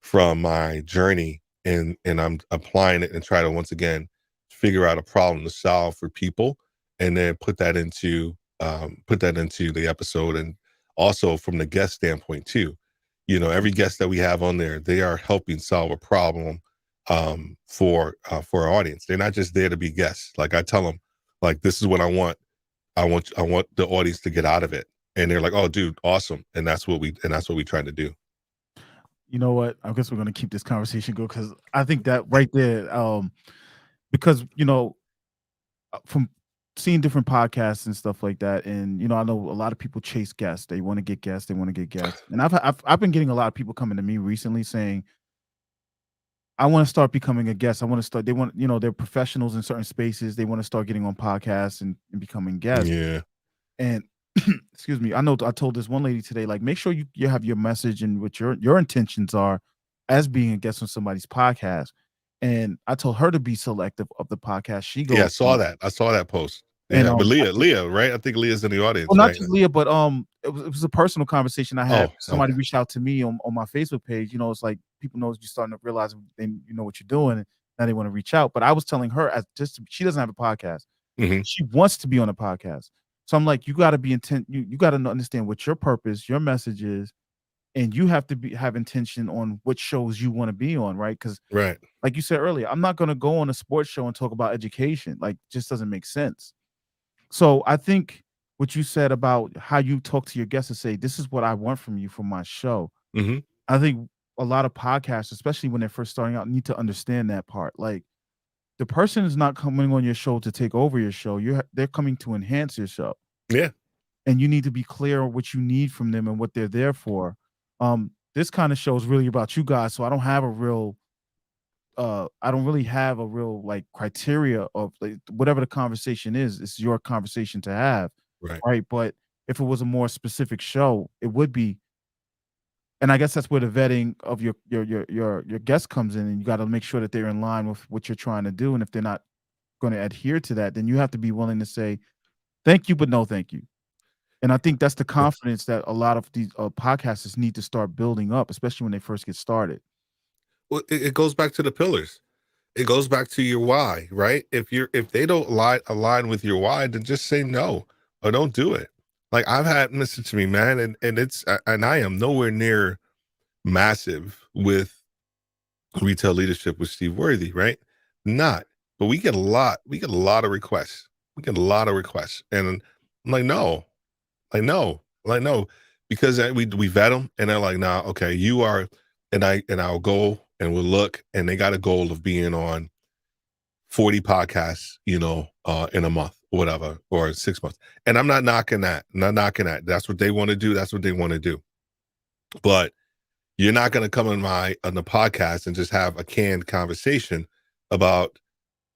from my journey, and I'm applying it and try to once again figure out a problem to solve for people, and then put that into the episode. And also from the guest standpoint too, every guest that we have on there, they are helping solve a problem for our audience. They're not just there to be guests. Like I tell them, like, this is what I want the audience to get out of it, and they're like, oh dude, awesome. And that's what we try to do. You know what? I guess we're gonna keep this conversation going because I think that right there, because from seeing different podcasts and stuff like that, and I know a lot of people chase guests. They want to get guests. They want to get guests, and I've been getting a lot of people coming to me recently saying, "I want to start becoming a guest. I want to start." They want, they're professionals in certain spaces. They want to start getting on podcasts and becoming guests. Yeah. And excuse me, I know I told this one lady today, like, make sure you have your message and what your intentions are as being a guest on somebody's podcast. And I told her to be selective of the podcast she Yeah, goes on. I saw that post. And Yeah, but I think, Leah, right? I think Leah's in the well, audience, not right? just Leah, but it was a personal conversation I had. Oh, Somebody okay. reached out to me on my Facebook page. It's like people know you're starting to realize they you know what you're doing, and now they want to reach out. But I was telling her, as just she doesn't have a podcast. Hmm. She wants to be on a podcast. So I'm like, you got to be intent. You got to understand what your purpose, your message is, and you have to have intention on what shows you want to be on, right? Because Right. like you said earlier, I'm not going to go on a sports show and talk about education. Like, just doesn't make sense. So I think what you said about how you talk to your guests and say, "This is what I want from you for my show." Hmm. I think a lot of podcasts, especially when they're first starting out, need to understand that part. Like, the person is not coming on your show to take over your show. They're coming to enhance your show, Yeah. and you need to be clear on what you need from them and what they're there for. This kind of show is really about you guys, so I don't really have a real like criteria of like whatever the conversation is, it's your conversation to have, Right. right? But if it was a more specific show, it would be, and I guess that's where the vetting of your guest comes in, and you got to make sure that they're in line with what you're trying to do. And if they're not going to adhere to that, then you have to be willing to say thank you, but no thank you. And I think that's the confidence that a lot of these podcasters need to start building up, especially when they first get started. Well, it goes back to the pillars. It goes back to your why, right? If they don't align with your why, then just say no or don't do it. Like listen to me, man, and I am nowhere near massive with retail leadership with Steve Worthy, right? Not, but we get a lot of requests. We get a lot of requests, and I'm like, no, like no, because we vet them, and they're like, nah, okay, you are, and I'll go and we'll look, and they got a goal of being on 40 podcasts, in a month or whatever, or 6 months. And I'm not knocking that. I'm not knocking that. That's what they want to do. That's what they want to do. But you're not going to come on the podcast and just have a canned conversation about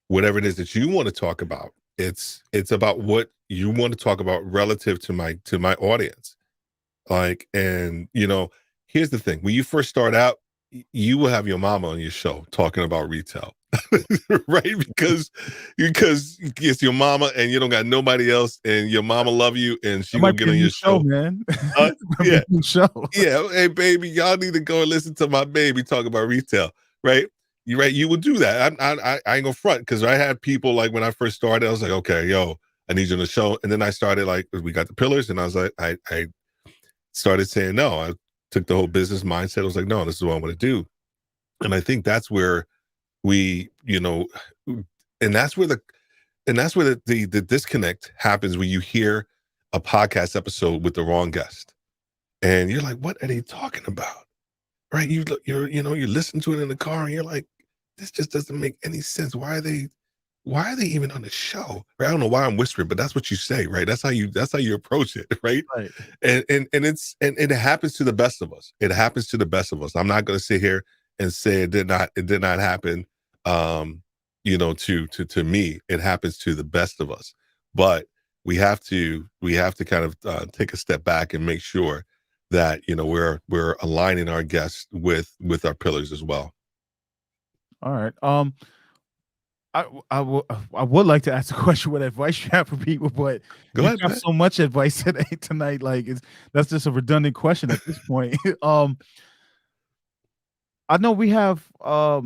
whatever it is that you want to talk about. It's about what you want to talk about relative to my audience. Like, and here's the thing: when you first start out, you will have your mama on your show talking about retail, right? Because it's your mama, and you don't got nobody else, and your mama love you, and she That gonna might be get a on new your show, show. man. Uh, Might be yeah, a new show. yeah. Hey, baby, y'all need to go and listen to my baby talk about retail, right? You right? You would do that. I ain't gonna front, because I had people, like, when I first started, I was like, okay, yo, I need you on the show, and then I started, like, we got the pillars, and I was like, I started saying no. I took the whole business mindset. I was like, no, this is what I want to do. And I think that's where we, and that's where the disconnect happens, when you hear a podcast episode with the wrong guest. And you're like, what are they talking about? Right. You listen to it in the car, and you're like, this just doesn't make any sense. Why are they even on the show? Right? I don't know why I'm whispering, but that's what you say, right? That's how you approach it, right? Right. And it happens to the best of us. It happens to the best of us. I'm not going to sit here and say it did not happen. To me, it happens to the best of us. But we have to kind of take a step back and make sure that we're aligning our guests with our pillars as well. All right. I would like to ask a question what advice you have for people, but Go you ahead, have man. so much advice tonight. Like that's just a redundant question at this point. I know we have a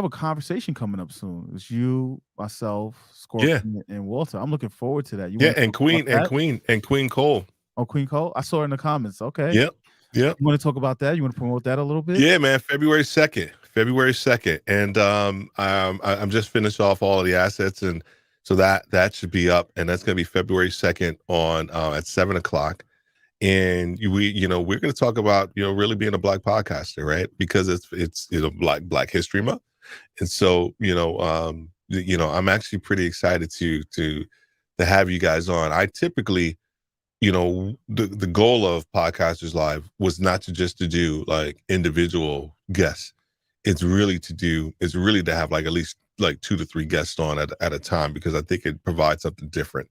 conversation coming up soon. It's you, myself, Yeah, Scorpion, and Walter. I'm looking forward to that. You yeah, want to and talk about that? Queen Cole. Oh, Queen Cole. I saw her in the comments. Okay. Yep, yep. You want to talk about that? You want to promote that a little bit? Yeah, man. February 2nd, and I'm just finished off all of the assets, and so that should be up, and that's going to be February 2nd on at 7 o'clock. And we're going to talk about really being a Black podcaster, right? Because it's Black History Month, and so I'm actually pretty excited to have you guys on. I typically, the goal of Podcasters Live was not to do like individual guests. It's really to have like at least like 2 to 3 guests on at a time, because I think it provides something different.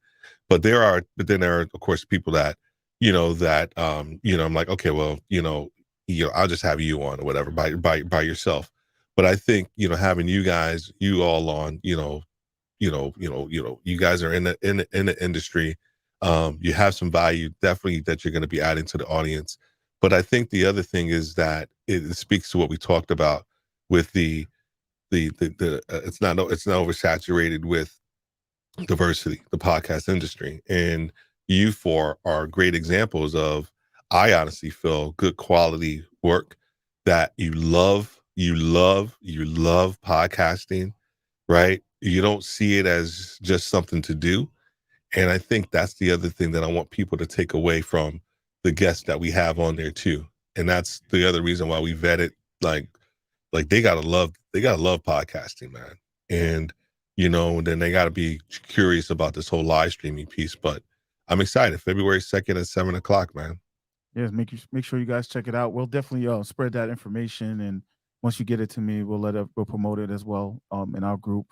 But then there are, of course, people that I'm like, okay, well, I'll just have you on or whatever by yourself. But I think having you all on, you guys are in the industry. You have some value, definitely, that you're going to be adding to the audience. But I think the other thing is that it speaks to what we talked about with the it's not oversaturated with diversity, the podcast industry. And you four are great examples of, I honestly feel, good quality work, that you love podcasting, right? You don't see it as just something to do. And I think that's the other thing that I want people to take away from the guests that we have on there too. And that's the other reason why we vetted, like they gotta love podcasting, man. And then they gotta be curious about this whole live streaming piece. But I'm excited. February 2nd at 7 o'clock, man. Yes, make sure you guys check it out. We'll definitely spread that information, and once you get it to me, we'll promote it as well in our group.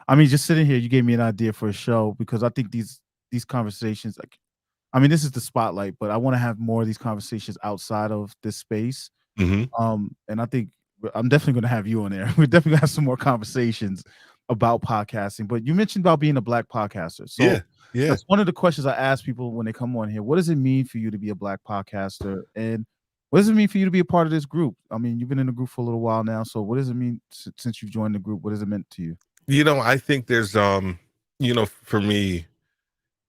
I mean, just sitting here, you gave me an idea for a show, because I think these conversations, like, I mean, this is the spotlight, but I want to have more of these conversations outside of this space. Hmm. And I think I'm definitely going to have you on there. We're definitely going to have some more conversations about podcasting. But you mentioned about being a Black podcaster, so Yeah, yeah. that's one of the questions I ask people when they come on here. What does it mean for you to be a Black podcaster? And what does it mean for you to be a part of this group? I mean, you've been in the group for a little while now. So what does it mean since you've joined the group? What has it meant to you? I think there's for me,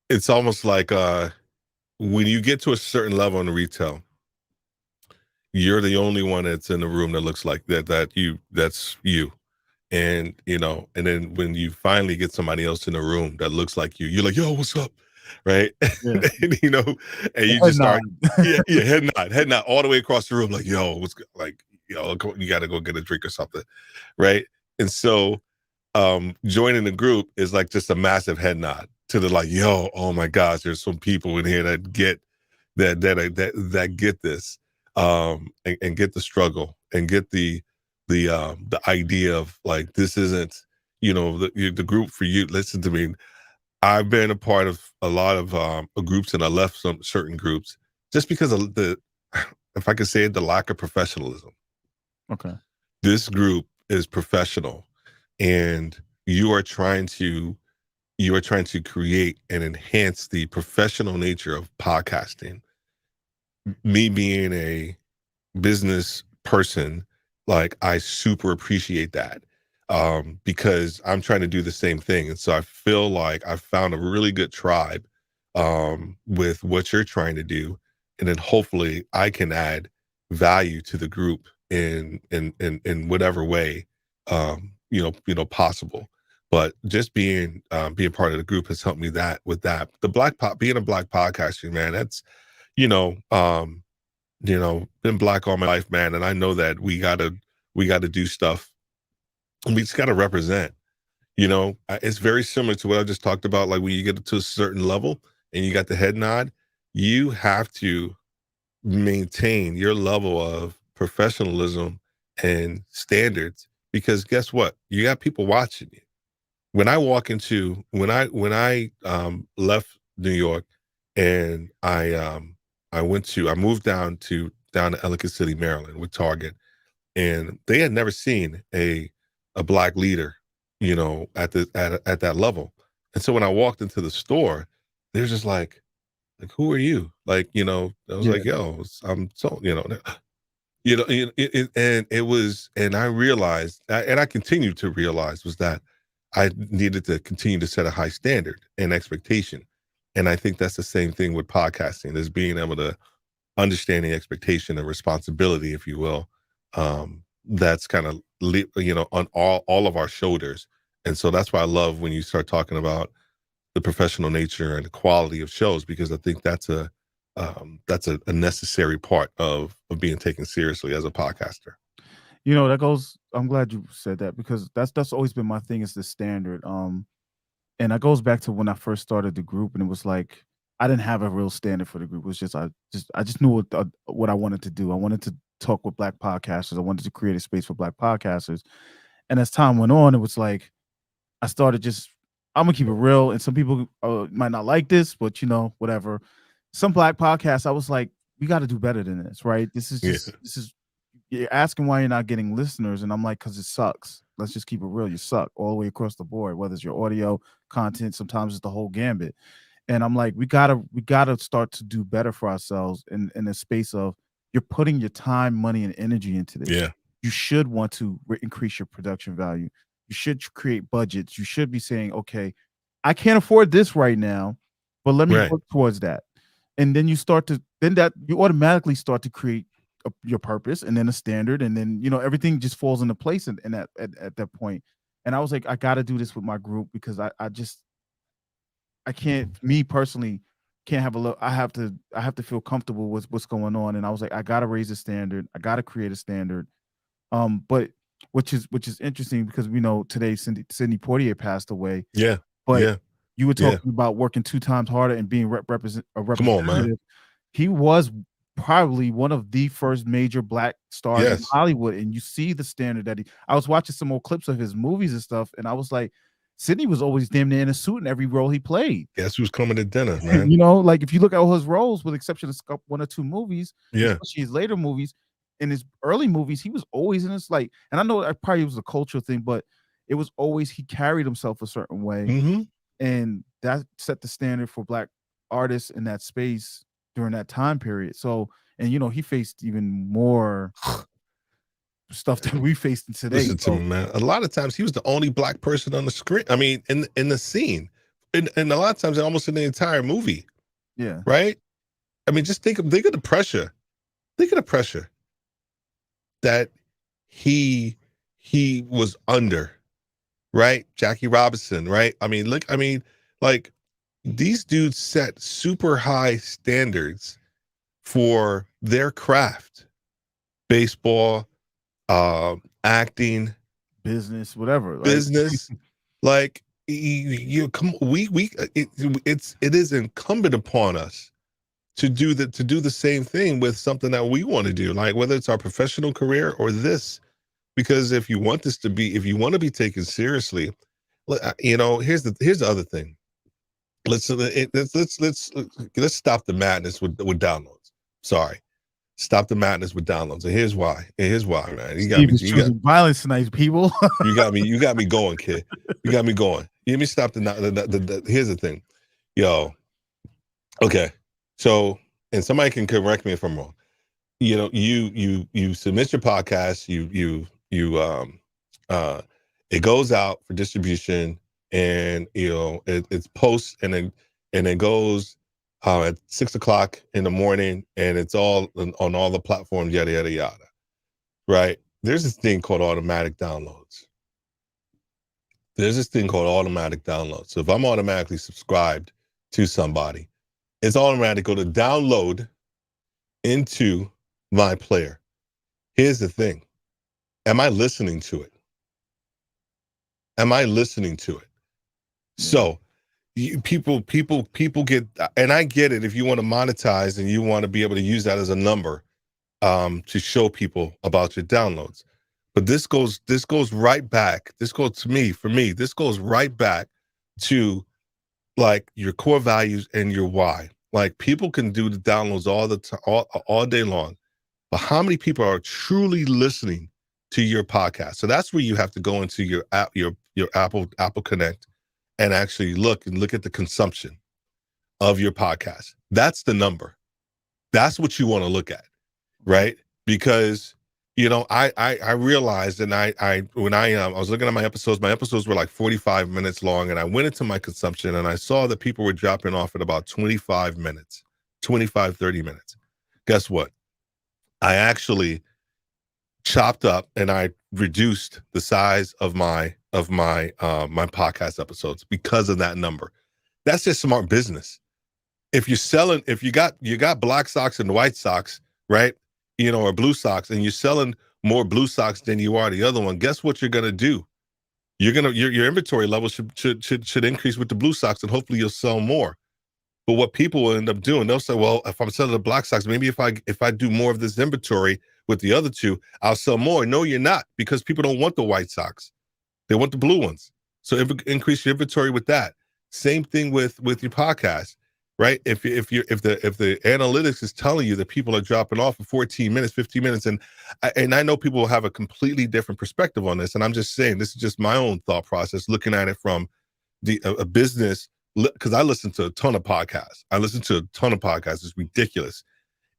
it's almost like when you get to a certain level in retail, you're the only one that's in the room that looks like that's you. And then when you finally get somebody else in the room that looks like you're like, yo, what's up? Right. Yeah. and, and you Head just nod. start, yeah, head nod all the way across the room, like, yo, what's good? Like, you got to go get a drink or something, right? And so joining the group is like just a massive head nod to the like, yo, oh my gosh, there's some people in here that get that get this, and get the struggle and get the idea of like this isn't, the group for you. Listen to me. I've been a part of a lot of groups, and I left some certain groups just because of the, if I could say it, the lack of professionalism. Okay. This group is professional, and you are trying to create and enhance the professional nature of podcasting. Me being a business person, like I super appreciate that, because I'm trying to do the same thing. And so I feel like I found a really good tribe, with what you're trying to do. And then hopefully I can add value to the group in whatever way, possible. But just being part of the group has helped me that with that. The being a black podcaster, man, that's, you know, um, been black all my life, man, and I know that we gotta do stuff. And we just gotta represent. It's very similar to what I just talked about. Like when you get to a certain level and you got the head nod, you have to maintain your level of professionalism and standards, because guess what? You got people watching you. When I left New York, and I moved down to Ellicott City, Maryland, with Target, and they had never seen a black leader, at that level. And so when I walked into the store, they're just like, who are you? Like, I was Yeah. like, yo, I'm so, and it was, and I realized, and I continue to realize, was that I needed to continue to set a high standard and expectation. And I think that's the same thing with podcasting, is being able to understand the expectation and responsibility, if you will. That's kind of, on all of our shoulders. And so that's why I love when you start talking about the professional nature and the quality of shows, because I think that's a necessary part of being taken seriously as a podcaster. That goes. I'm glad you said that because that's always been my thing is the standard. And that goes back to when I first started the group, and it was like I didn't have a real standard for the group. It was just I just knew what I wanted to do. I wanted to talk with black podcasters. I wanted to create a space for black podcasters. And as time went on, it was like I started just I'm gonna keep it real, and some people might not like this, but whatever. Some black podcasts, I was like, we got to do better than this, right? Yeah, This is you're asking why you're not getting listeners, and I'm like, because it sucks. Let's just keep it real. You suck all the way across the board, whether it's your audio content, sometimes it's the whole gambit. And I'm like, we gotta start to do better for ourselves in the space of you're putting your time, money, and energy into this. yeah, You should want to increase your production value. You should create budgets. You should be saying, okay, I can't afford this right now, but let me right, work towards that. And then you automatically start to create your purpose and then a standard, and then everything just falls into place in at that point. And I was like, I got to do this with my group because I can't, me personally, can't have a look. I have to feel comfortable with what's going on. And I was like, I gotta raise the standard. I gotta create a standard. But which is interesting because we know today Sidney Poitier passed away. yeah, But yeah, you were yeah. talking about working 2 times harder and being represent a Come on, man. representative. He was probably one of the first major black stars in Yes. Hollywood, and you see the standard that he I was watching some more clips of his movies and stuff, and I was like, Sidney was always damn near in a suit in every role he played. Guess who's coming to dinner, man? Like if you look at all his roles, with exception of one or two movies, Yeah. especially his later movies, in his early movies, he was always in this like, and I know it probably was a cultural thing, but it was always he carried himself a certain way, Hmm. and that set the standard for black artists in that space during that time period. So, and he faced even more stuff than we faced in today. Listen to So me, man. A lot of times he was the only black person on the screen. I mean, in the scene, and a lot of times almost in the entire movie, yeah, right? I mean, just think of the pressure. Think of the pressure that he he was under, right? Jackie Robinson, right? I mean, look, I mean, like these dudes set super high standards for their craft. Baseball, acting, business, whatever. Like, business. Like you come, it is incumbent upon us to do the same thing with something that we want to do, like whether it's our professional career or this. Because if you want this to be, if you want to be taken seriously, here's the other thing. Let's stop the madness with downloads. Sorry, stop the madness with downloads. And here's why. And here's why, man. Steve is choosing violence tonight, people. You got me going, kid. You got me going. Let me stop here's the thing, yo. Okay, so, and somebody can correct me if I'm wrong. You submit your podcast. Uh, it goes out for distribution, and it's posts, and it goes at 6 o'clock in the morning, and it's all on all the platforms, yada yada yada. Right? There's this thing called automatic downloads. There's this thing called automatic downloads. So if I'm automatically subscribed to somebody, it's automatic go to download into my player. Here's the thing. Am I listening to it? Am I listening to it? So people get, and I get it. If you want to monetize and you want to be able to use that as a number to show people about your downloads, but this goes right back. This goes to me, for me, this goes right back to like your core values and your why. Like people can do the downloads all the time, all day long, but how many people are truly listening to your podcast? So that's where you have to go into your app, your Apple Connect, and actually look at the consumption of your podcast. That's the number. That's what you want to look at, right? Because I realized, and when I was looking at my episodes were like 45 minutes long, and I went into my consumption and I saw that people were dropping off at about 25 minutes, 25, 30 minutes. Guess what? I actually chopped up and I reduced the size of my my podcast episodes because of that number. That's just smart business. If you're selling, if you got black socks and white socks, right? Or blue socks, and you're selling more blue socks than you are the other one, guess what you're gonna do? Your inventory level should increase with the blue socks, and hopefully you'll sell more. But what people will end up doing, they'll say, well, if I'm selling the black socks, maybe if I do more of this inventory with the other two, I'll sell more. No, you're not, because people don't want the white socks. They want the blue ones. So increase your inventory with that. Same thing with your podcast, right? If the analytics is telling you that people are dropping off for 14 minutes, 15 minutes, and I know people will have a completely different perspective on this, and I'm just saying this is just my own thought process, looking at it from a business, because I listen to a ton of podcasts. It's ridiculous,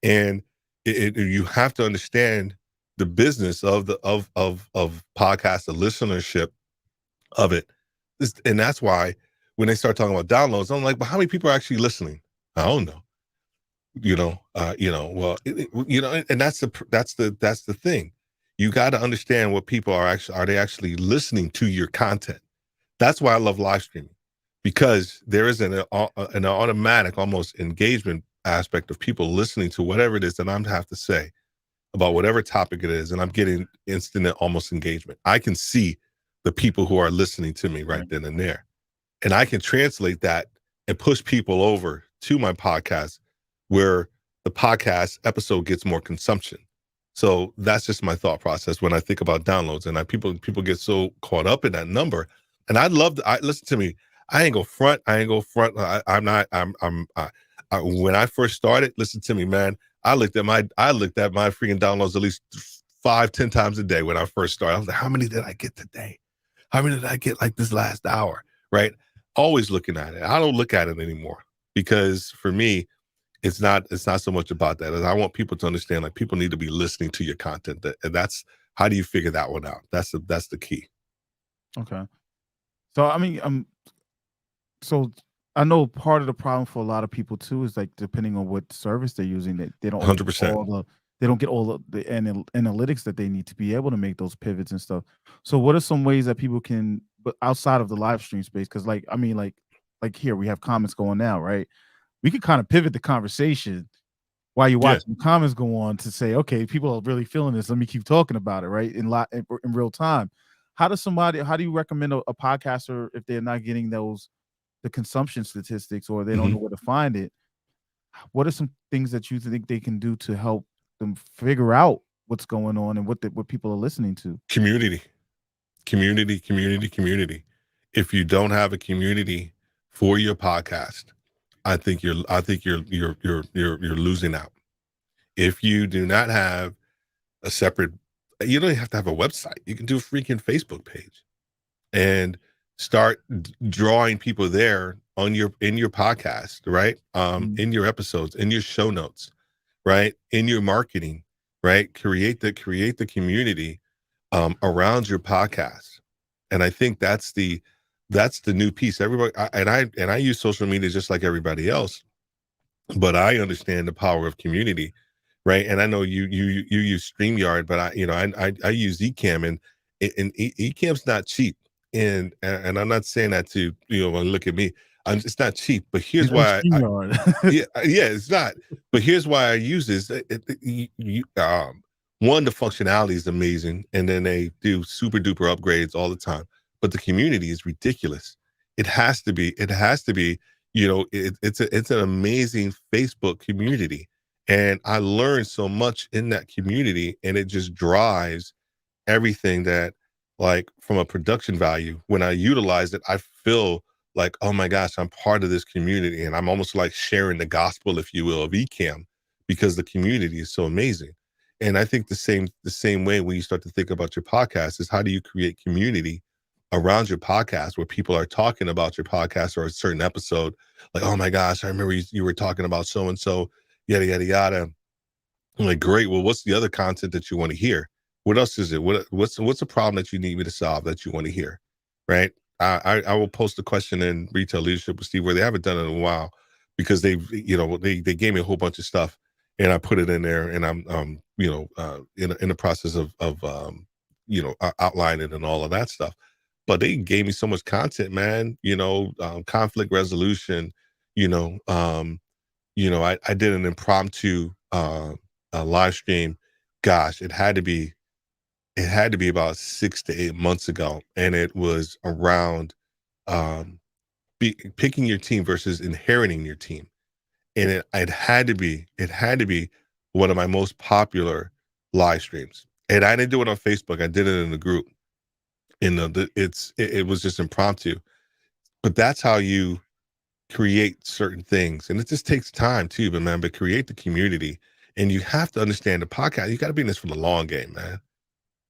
and you have to understand the business of podcast, the listenership of it. And that's why when they start talking about downloads, I'm like, but how many people are actually listening? I don't know. Well, and that's the thing. You got to understand what people are they actually listening to your content? That's why I love live streaming, because there is an automatic almost engagement aspect of people listening to whatever it is that I'm have to say about whatever topic it is, and I'm getting instant almost engagement. I can see the people who are listening to me right then and there, and I can translate that and push people over to my podcast, where the podcast episode gets more consumption. So that's just my thought process when I think about downloads, and people get so caught up in that number. And I'd love to. Listen to me. I ain't go front. I'm not. When I first started, listen to me, man. I looked at my freaking downloads at least 5-10 times a day when I first started. I was like, how many did I get today? How many did I get like this last hour? Right? Always looking at it. I don't look at it anymore, because for me, it's not so much about that. And I want people to understand, like, people need to be listening to your content. And that's, how do you figure that one out? That's the key. Okay. So I mean, so I know part of the problem for a lot of people too is, like, depending on what service they're using, that they don't get 100%. all the analytics that they need to be able to make those pivots and stuff. So what are some ways that people can, but outside of the live stream space? Because, like, I mean, like here we have comments going now, right? We could kind of pivot the conversation while you're Yeah. watching the comments go on to say, okay, people are really feeling this. Let me keep talking about it, right? In real time. How do you recommend a podcaster if they're not getting the consumption statistics or they don't know Hmm. where to find it? What are some things that you think they can do to help them figure out what's going on and what people are listening to? Community, community, community, community. If you don't have a community for your podcast, I think you're losing out. If you do not have a separate, you don't even have to have a website. You can do a freaking Facebook page and start drawing people there on your in your podcast, right? Mm, In your episodes, in your show notes, right? In your marketing, right? Create the community around your podcast. And I think that's the new piece. Everybody and I use social media just like everybody else, but I understand the power of community, right? And I know you use StreamYard, but I use Ecamm, and Ecamm's not cheap. And I'm not saying that to look at me. It's not cheap, but here's yeah, and why StreamYard. yeah, it's not. But here's why I use this. One, the functionality is amazing, and then they do super duper upgrades all the time. But the community is ridiculous. It has to be. It has to be. It's an amazing Facebook community, and I learned so much in that community, and it just drives everything that, like, from a production value. When I utilize it, I feel like, oh my gosh, I'm part of this community, and I'm almost like sharing the gospel, if you will, of Ecamm, because the community is so amazing. And I think the same way when you start to think about your podcast is, how do you create community around your podcast where people are talking about your podcast or a certain episode, like, oh my gosh, I remember you were talking about so and so, yada yada yada. I'm like, great. Well, what's the other content that you want to hear? What else is it? What's the problem that you need me to solve that you want to hear? Right. I will post a question in Retail Leadership with Steve, where they haven't done it in a while, because they gave me a whole bunch of stuff, and I put it in there, and I'm in the process of outlining and all of that stuff. But they gave me so much content, man. Conflict resolution. You know, I did an impromptu live stream. Gosh, it had to be about 6 to 8 months ago, and it was around um, picking your team versus inheriting your team. And it had to be one of my most popular live streams. And I didn't do it on Facebook. I did it in the group. It was just impromptu. But that's how you create certain things. And it just takes time too, but create the community. And you have to understand the podcast. You got to be in this for the long game, man.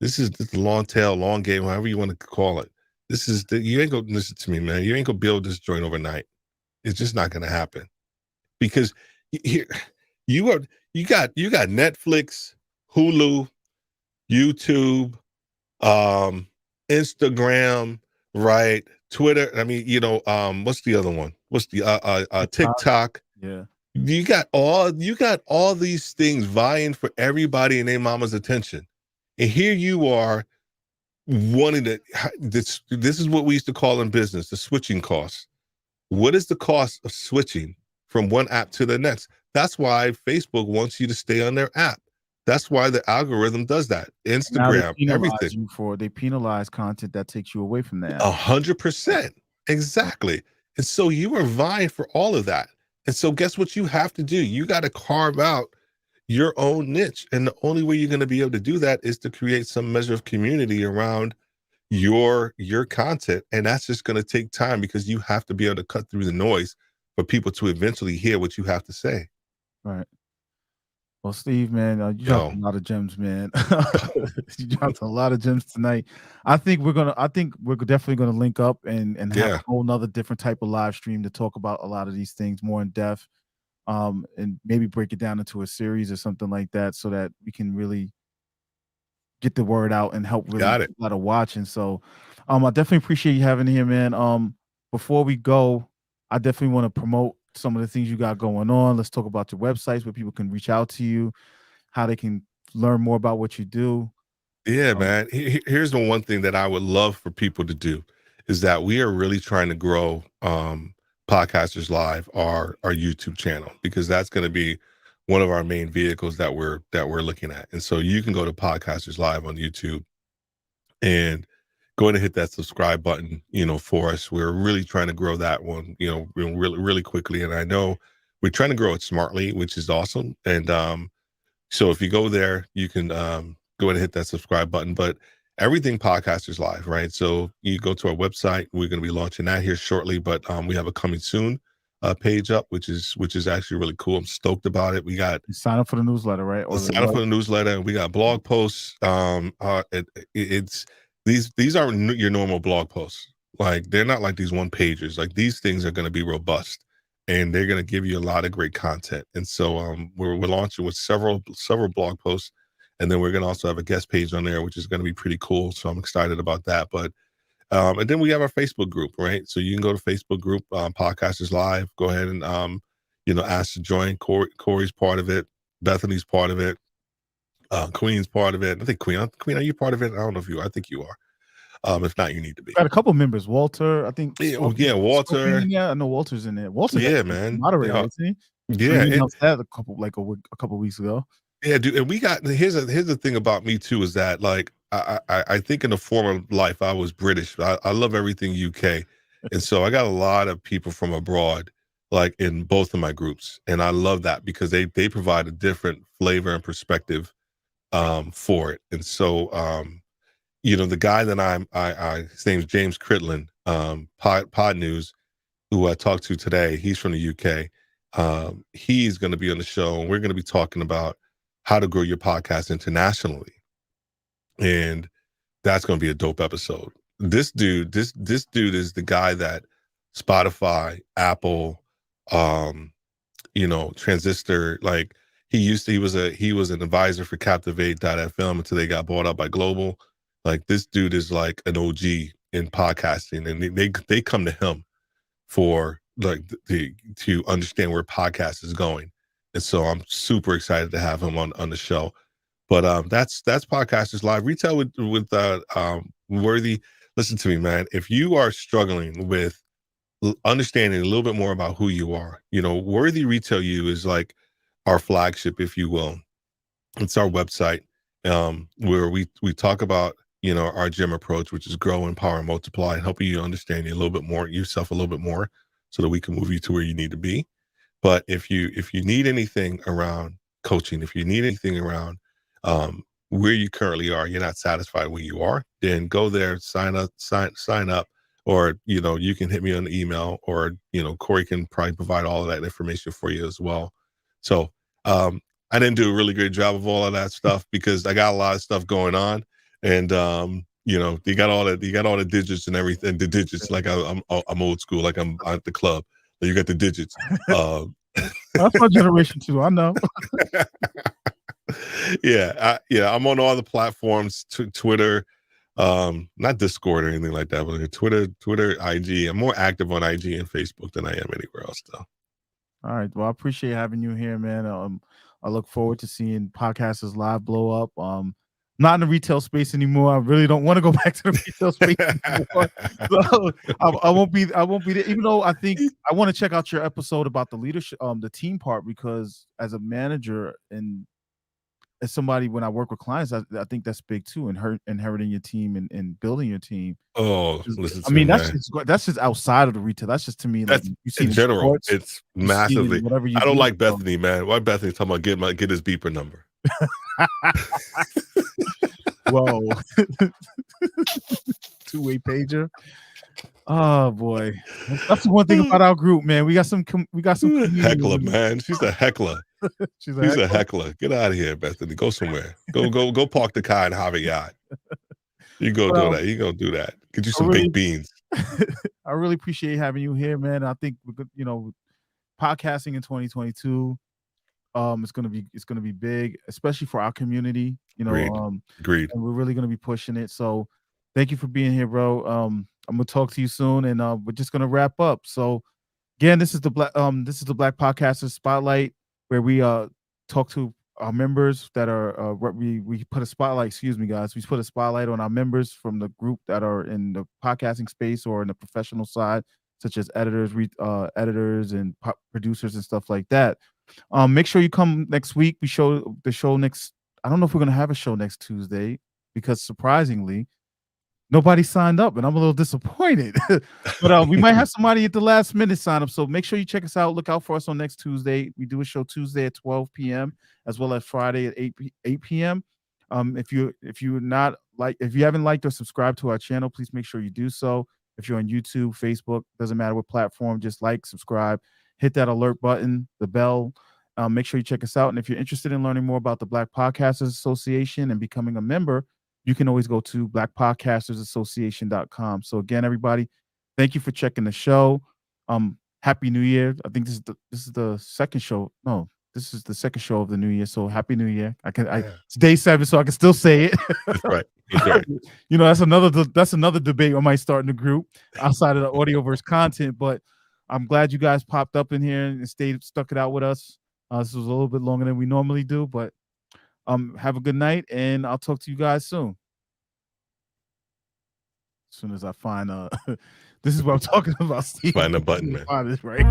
This is the long tail, long game, however you want to call it. You ain't gonna listen to me, man. You ain't gonna build this joint overnight. It's just not gonna happen, because here you are. You got Netflix, Hulu, YouTube, um, Instagram, right? Twitter. I mean, what's the other one? What's the TikTok, TikTok? yeah. You got all these things vying for everybody and their mama's attention. And here you are, wanting to. This is what we used to call in business the switching costs. What is the cost of switching from one app to the next? That's why Facebook wants you to stay on their app. That's why the algorithm does that. And now Instagram, everything. they penalize content that takes you away from the app. 100%. Exactly. And so you are vying for all of that. And so guess what you have to do? You got to carve out your own niche. And the only way you're going to be able to do that is to create some measure of community around your content. And that's just going to take time, because you have to be able to cut through the noise for people to eventually hear what you have to say. Right. Well, Steve, man, you dropped Yo, a lot of gems, man. You dropped a lot of gems tonight. I think we're definitely gonna link up and have a yeah, whole nother different type of live stream to talk about a lot of these things more in depth. And maybe break it down into a series or something like that, so that we can really get the word out and help really got it. people that are watching. So, I definitely appreciate you having here, man. Before we go, I definitely want to promote some of the things you got going on. Let's talk about your websites where people can reach out to you, how they can learn more about what you do. Yeah, Um, man. Here's the one thing that I would love for people to do, is that we are really trying to grow Podcasters Live, our YouTube channel, because that's going to be one of our main vehicles that we're looking at. And so you can go to Podcasters Live on YouTube and go ahead and hit that subscribe button, for us. We're really trying to grow that one, really, really quickly. And I know we're trying to grow it smartly, which is awesome. And so if you go there, you can go ahead and hit that subscribe button. But everything Podcasters Live, right? So you go to our website. We're going to be launching that here shortly, but we have a coming soon page up, which is actually really cool. I'm stoked about it. We got You sign up for the newsletter, right? Or the sign up for the newsletter. We got blog posts. It's these aren't your normal blog posts. Like they're not like these one pagers. Like these things are going to be robust, and they're going to give you a lot of great content. And so we're launching with several blog posts, and then we're going to also have a guest page on there, which is going to be pretty cool. So I'm excited about that. But and then we have our Facebook group, right? So you can go to Facebook group, Podcasters Live. Go ahead and ask to join. Corey's part of it. Bethany's part of it. Queen's part of it. I think Queen, are you part of it? I don't know if you are. I think you are. If not, you need to be. got a couple members. Walter, I think. Yeah, Walter. Yeah, I know Walter's in there. Walter's Yeah, actually man. moderator, isn't he? Yeah, He announced that a couple weeks ago. yeah, dude. And we got here's the thing about me too is that like I think in the former life I was British. I love everything UK, and so I got a lot of people from abroad, like in both of my groups, and I love that because they provide a different flavor and perspective for it. And so the guy that his name's James Critlin, Pod News, who I talked to today. He's from the UK. He's going to be on the show, and we're going to be talking about how to grow your podcast internationally, and that's going to be a dope episode. This dude is the guy that Spotify, Apple, Transistor, like he was an advisor for Captivate.fm until they got bought out by Global. Like this dude is like an OG in podcasting, and they come to him for like to understand where podcast is going. And so I'm super excited to have him on the show. But that's Podcasters Live. Retail with Worthy. Listen to me, man. If you are struggling with understanding a little bit more about who you are, Worthy Retail You is like our flagship, if you will. It's our website where we talk about our gym approach, which is grow, empower, and multiply, and helping you understand yourself a little bit more, so that we can move you to where you need to be. But if you need anything around coaching, if you need anything around where you currently are, you're not satisfied where you are, then go there, sign up, or you can hit me on the email, or Corey can probably provide all of that information for you as well. So I didn't do a really great job of all of that stuff because I got a lot of stuff going on, and you got all the digits and everything. The digits, like I'm old school, like I'm at the club. You got the digits. That's my generation too. I know. I'm on all the platforms, Twitter, not Discord or anything like that, but Twitter, IG. I'm more active on IG and Facebook than I am anywhere else, though. All right. Well, I appreciate having you here, man. I look forward to seeing Podcasters Live blow up. Not in the retail space anymore. I really don't want to go back to the retail space anymore. So I won't be there. Even though I think I want to check out your episode about the leadership, the team part, because as a manager and as somebody, when I work with clients, I think that's big too. And inheriting your team and building your team. Oh, listen to I mean, me, that's just outside of the retail. That's just to me, like that's you see in general. sports, It's massively. whatever you I don't do, like Bethany, man. Why Bethany talking about get his beeper number? Whoa. Two-way pager. Oh boy, that's the one thing about our group, man. We got some heckler, man. She's a heckler. She's a heckler. Get out of here, Bethany. Go somewhere. Go park the car and have a yacht. You go do that. You go do that. Get you some baked beans. I really appreciate having you here, man. I think we're good, podcasting in 2022. It's gonna be big, especially for our community. Agreed. And we're really gonna be pushing it. So thank you for being here, bro. I'm gonna talk to you soon, and we're just gonna wrap up. So again, this is the Black Podcasters Spotlight, where we talk to our members that are we put a spotlight. Excuse me, guys. We put a spotlight on our members from the group that are in the podcasting space or in the professional side, such as editors and producers and stuff like that. Make sure you come next week. We show the show next. I don't know if we're gonna have a show next Tuesday because surprisingly, nobody signed up, and I'm a little disappointed. But we might have somebody at the last minute sign up. So make sure you check us out. Look out for us on next Tuesday. We do a show Tuesday at 12 p.m. as well as Friday at 8 p.m. If you haven't liked or subscribed to our channel, please make sure you do so. If you're on YouTube, Facebook, doesn't matter what platform, just like, subscribe, hit that alert button, the bell. Make sure you check us out. And if you're interested in learning more about the Black Podcasters Association and becoming a member, you can always go to blackpodcastersassociation.com. So again, everybody, thank you for checking the show. Happy New Year. I think this is the second show. No, this is the second show of the new year. So Happy New Year. It's day 7, so I can still say it. That's right. That's right. You know, that's another debate I might start in the group outside of the audio versus content. But I'm glad you guys popped up in here and stuck it out with us. This was a little bit longer than we normally do, but have a good night, and I'll talk to you guys soon. As soon as I find this is what I'm talking about, Steve. Find a button, man. Find this right.